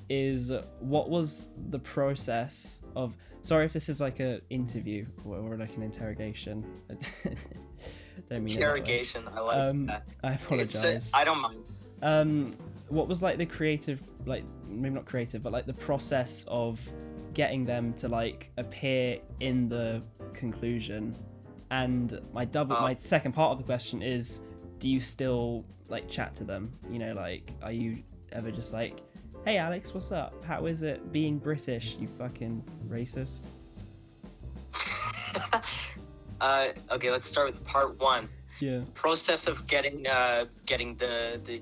is, what was the process of... Sorry if this is like an interview or like an interrogation. Don't mean interrogation. I like that. I apologize. I don't mind. What was like the creative, like maybe not creative, but like the process of getting them to like appear in the conclusion? And my second part of the question is, do you still like chat to them? You know, like, are you ever just like, hey Alex, what's up? How is it being British, you fucking racist? Okay, let's start with part one. Yeah. Process of getting the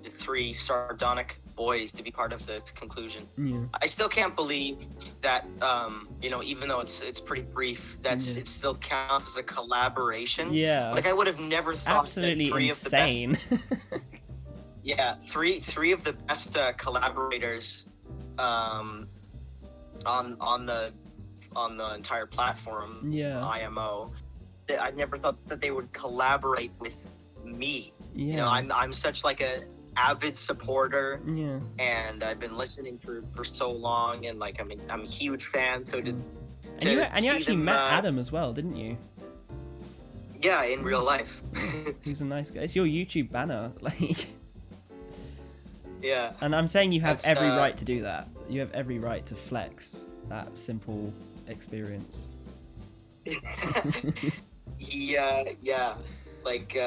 three sardonic boys to be part of the conclusion. Yeah. I still can't believe that you know, even though it's pretty brief, it still counts as a collaboration. Yeah. Like I would have never thought absolutely that three insane. of the best yeah, three of the best collaborators on the entire platform, IMO. I never thought that they would collaborate with me. Yeah. You know, I'm such like a avid supporter. Yeah. And I've been listening for so long, and like I'm a huge fan. So and you actually met Adam as well, didn't you? Yeah, in real life. He's a nice guy. It's your YouTube banner, like. Yeah. And I'm saying you have every right to do that. You have every right to flex that simple experience. Yeah, like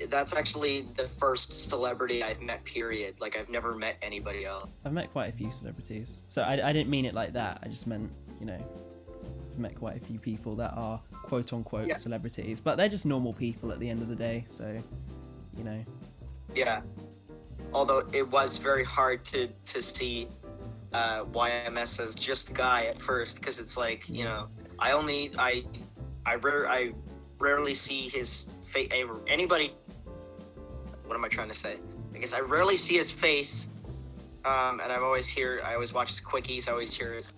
that's actually the first celebrity I've met, period. Like I've never met anybody else. I've met quite a few celebrities, so I didn't mean it like that. I just meant, you know, I've met quite a few people that are quote unquote celebrities, but they're just normal people at the end of the day, so, you know. Yeah. Although it was very hard to see YMS as just Guy at first, because it's like, you know, I rarely see his face. Anybody? What am I trying to say? I guess I rarely see his face, and I always watch his quickies. I always hear his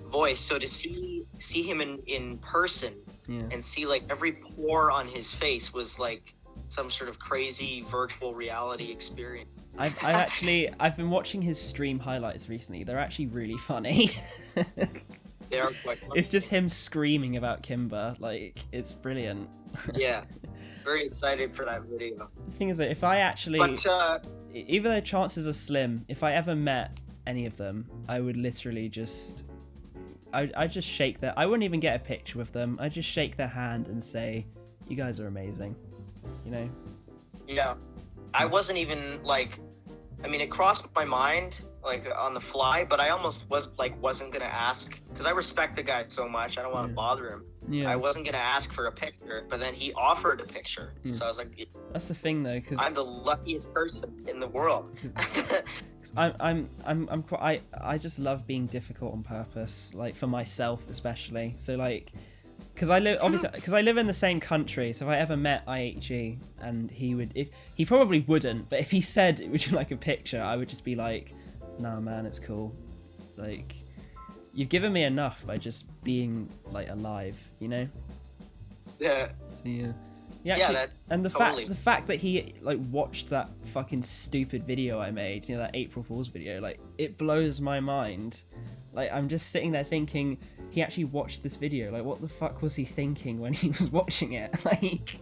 voice. So to see him in person and see like every pore on his face was like some sort of crazy virtual reality experience. I've been watching his stream highlights recently. They're actually really funny. They are quite funny. It's just him screaming about Kimber. Like, it's brilliant. Yeah. Very excited for that video. The thing is that if I actually... But, even though chances are slim, if I ever met any of them, I would literally just... I'd just shake their... I wouldn't even get a picture with them. I'd just shake their hand and say, you guys are amazing. You know? Yeah. I wasn't even, like... I mean, it crossed my mind, like, on the fly, but I almost wasn't gonna ask, because I respect the guy so much, I don't want to bother him. Yeah. I wasn't gonna ask for a picture, but then he offered a picture, so I was like... That's the thing, though, because... I'm the luckiest person in the world. I just love being difficult on purpose, like, for myself especially. So, like, because I live in the same country, so if I ever met IHG and he probably wouldn't, but if he said, would you like a picture, I would just be like, nah man, it's cool. Like, you've given me enough by just being like alive, you know? Yeah. So, yeah. Yeah, and the totally. fact that he like watched that fucking stupid video I made, you know, that April Fool's video, like, it blows my mind. Like, I'm just sitting there thinking, he actually watched this video. Like, what the fuck was he thinking when he was watching it? Like,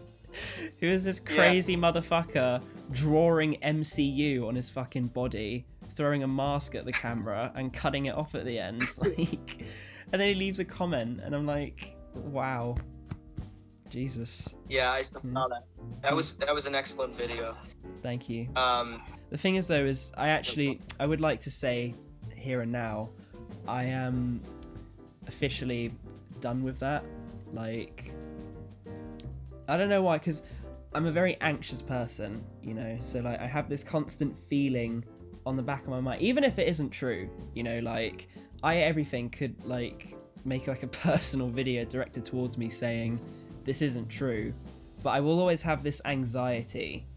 who is this crazy motherfucker drawing MCU on his fucking body, throwing a mask at the camera and cutting it off at the end? Like, and then he leaves a comment, and I'm like, wow. Jesus. Yeah, I saw that. That was an excellent video. Thank you. The thing is, though, is I would like to say here and now, I am officially done with that. Like, I don't know why, because I'm a very anxious person, you know, so like I have this constant feeling on the back of my mind, even if it isn't true, you know, like everything could like make like a personal video directed towards me saying this isn't true, but I will always have this anxiety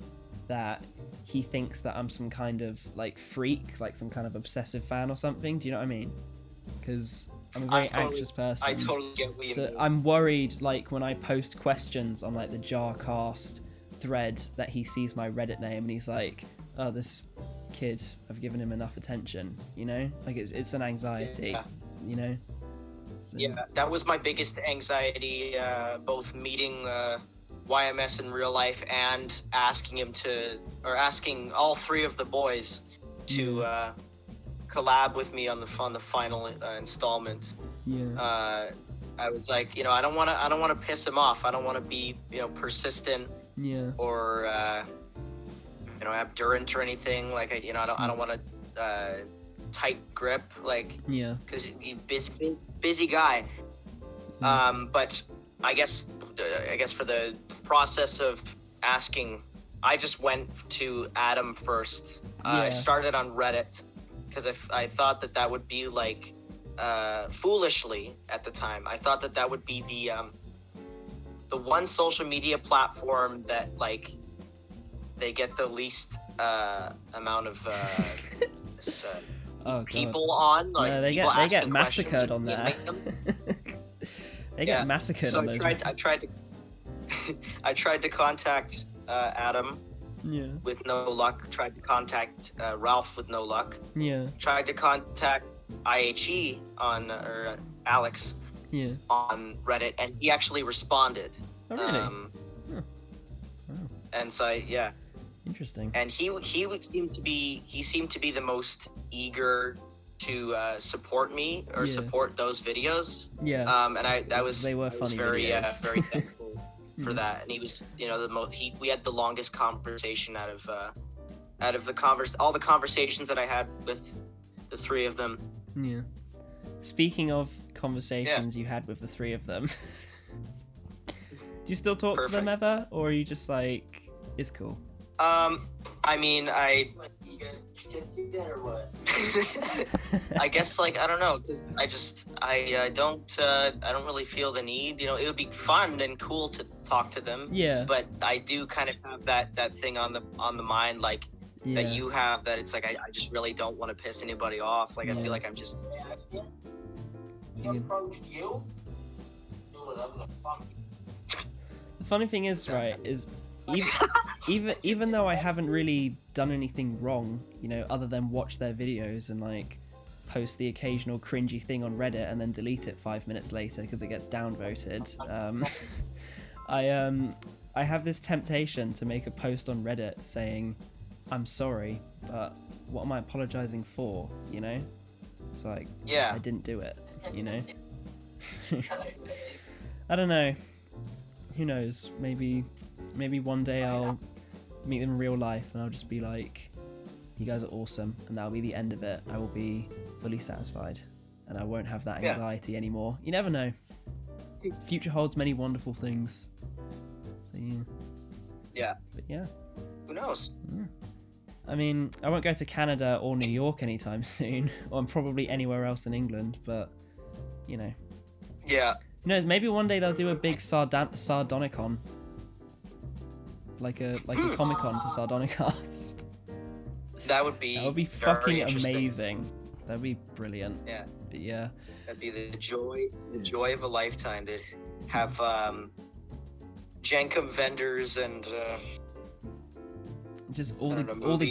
that he thinks that I'm some kind of like freak, like some kind of obsessive fan or something. Do you know what I mean? Because I'm a very anxious person. I totally get what you mean. I'm worried, like, when I post questions on like the Jarcast thread, that he sees my Reddit name and he's like, oh, this kid, I've given him enough attention, you know? Like, it's an anxiety, you know? So... Yeah, that was my biggest anxiety, both meeting YMS in real life and asking all three of the boys to collab with me on the final installment. Yeah. I was like, you know, I don't want to piss him off. I don't want to be, you know, persistent. Yeah. Or you know, abdurant or anything. Like, I don't want to tight grip, like, because he's busy guy. But I guess for the process of asking, I just went to Adam first. I started on Reddit because I thought that would be like, foolishly at the time, I thought that would be the one social media platform that like they get the least amount of people on. Like, no, they get massacred on there. They get massacred on those. I tried to contact Adam. Yeah. With no luck. Tried to contact Ralph with no luck. Yeah. Tried to contact IHE or Alex. Yeah. On Reddit, and he actually responded. Oh, really? Wow. And so interesting. And he seemed to be the most eager to support me or support those videos. Yeah. And I was very videos. Very thankful for that. And he was, you know, we had the longest conversation out of all the conversations that I had with the three of them. Yeah. Speaking of conversations you had with the three of them, do you still talk to them ever, or are you just like, it's cool? I mean, you guys or what? I guess, like, I don't know, 'cause I don't really feel the need. You know, it would be fun and cool to talk to them. Yeah. But I do kind of have that thing on the mind, like, that you have, that it's like I just really don't want to piss anybody off. Like, I feel like I'm just. He approached you. The funny thing is, right, is even though I haven't really done anything wrong, you know, other than watch their videos and like post the occasional cringy thing on Reddit and then delete it 5 minutes later because it gets downvoted. I have this temptation to make a post on Reddit saying, I'm sorry, but what am I apologizing for, you know? It's like, I didn't do it, you know? I don't know. Who knows? Maybe one day I'll meet them in real life and I'll just be like, you guys are awesome, and that'll be the end of it. I will be fully satisfied and I won't have that anxiety anymore. You never know. Future holds many wonderful things. So yeah. But yeah. Who knows? Yeah. I mean, I won't go to Canada or New York anytime soon, or probably anywhere else in England, but, you know. Yeah. Who knows? Maybe one day they'll do a big Sardonicon, like a Comic Con for Sardonicast. That would be That would be very fucking interesting. amazing. That'd be brilliant. Yeah, But yeah, that'd be the joy of a lifetime to have Jenkum vendors and just I don't know, all the movie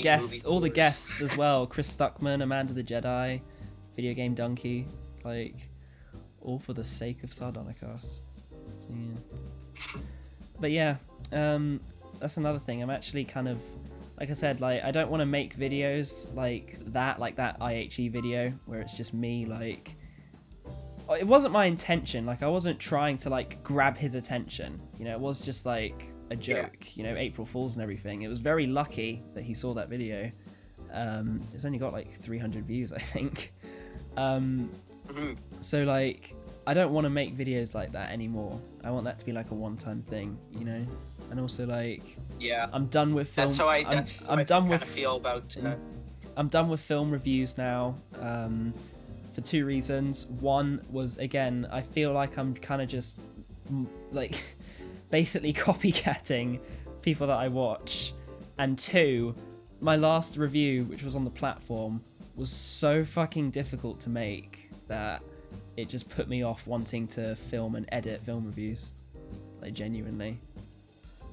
guests tours. as well. Chris Stuckman, Amanda the Jedi, Video Game Donkey, like all for the sake of Sardonicast. So, yeah. But yeah, that's another thing. I'm actually kind of, like I said, like I don't want to make videos like that IHE video where it's just me. Like, it wasn't my intention. Like, I wasn't trying to like grab his attention. You know, it was just like a joke. You know, April Fools and everything. It was very lucky that he saw that video. It's only got like 300 views, I think. So like, I don't want to make videos like that anymore. I want that to be like a one-time thing, you know. And also like, yeah, I'm done with film. that's how I I'm done with feel about. I'm done with film reviews now. For two reasons. One was, again, I feel like I'm kind of just like basically copycatting people that I watch. And two, my last review, which was on the platform, was so fucking difficult to make that it just put me off wanting to film and edit film reviews. Like, genuinely.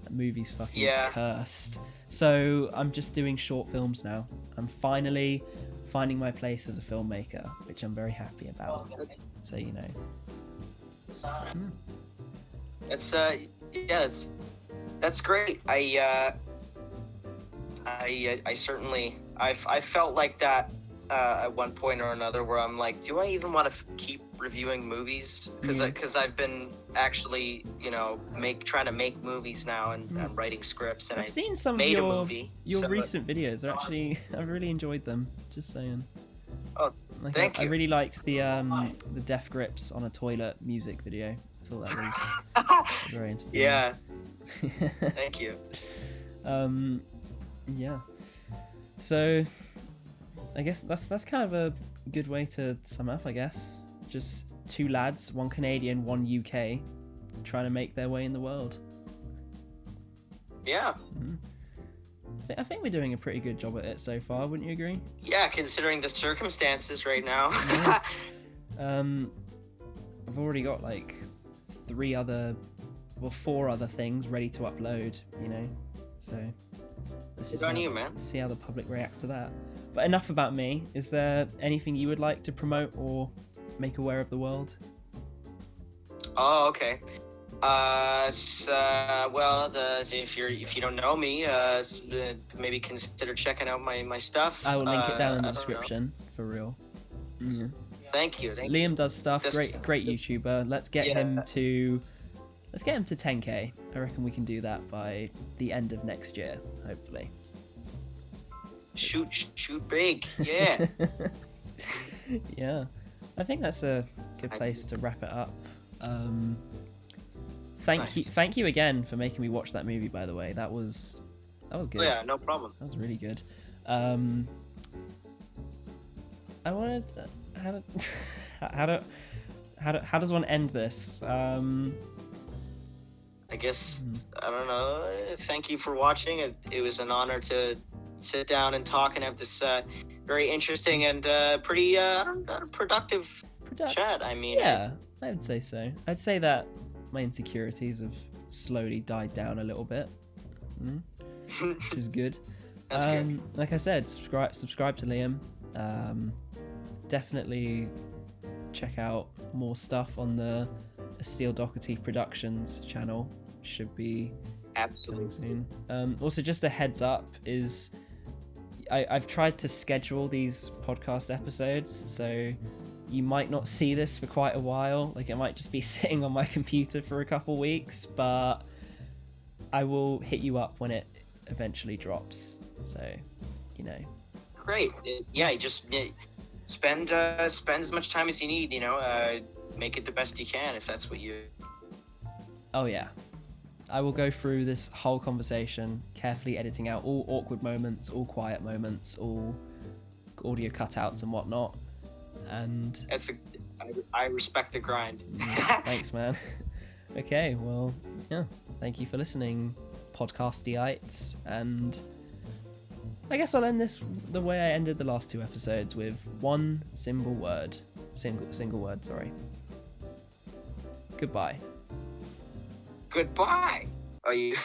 That movie's fucking cursed. So I'm just doing short films now. I'm finally finding my place as a filmmaker, which I'm very happy about. So, you know. It's that's great. I certainly I felt like that at one point or another, where I'm like, do I even want to keep reviewing movies? Because I've been actually, you know, trying to make movies now and writing scripts, and I've seen some made of a movie. your recent videos. They're actually, I've really enjoyed them. Just saying. Oh, like, thank I you. really liked the Death Grips on a toilet music video. I thought that was very interesting. Yeah. Thank you. Yeah. So, I guess that's kind of a good way to sum up, I guess. Just two lads, one Canadian, one UK, trying to make their way in the world. Yeah. I think we're doing a pretty good job at it so far, wouldn't you agree? Yeah, considering the circumstances right now. Yeah. I've already got like 4 other things ready to upload, you know, so let's just see how the public reacts to that. But enough about me. Is there anything you would like to promote or make aware of the world? Oh, okay. If you don't know me, maybe consider checking out my stuff. I will link it down in the description, for real. Yeah. Thank you. Liam does stuff. Great YouTuber. Let's get him to 10k. I reckon we can do that by the end of next year, hopefully. Shoot big. Yeah. Yeah. I think that's a good place to wrap it up. Thank you again for making me watch that movie, by the way. That was good. Oh, yeah, no problem. That was really good. I wanted how does one end this? I guess I don't know. Thank you for watching. It was an honor to sit down and talk and have this very interesting and pretty productive chat. I mean, yeah, I would say so. I'd say that my insecurities have slowly died down a little bit, which is good. That's good. Like I said, subscribe to Liam. Definitely check out more stuff on the Astile Doherty Productions channel. Should be absolutely soon. Also, just a heads up is I've tried to schedule these podcast episodes, so you might not see this for quite a while. Like, it might just be sitting on my computer for a couple weeks, but I will hit you up when it eventually drops. So, you know. Great. Yeah, you just spend as much time as you need. You know, make it the best you can if that's what you. Oh yeah. I will go through this whole conversation, carefully editing out all awkward moments, all quiet moments, all audio cutouts and whatnot. And I respect the grind. Thanks, man. Okay, well, yeah. Thank you for listening, podcastyites, and I guess I'll end this the way I ended the last 2 episodes, with one single word. Single word, sorry. Goodbye. Goodbye. Are you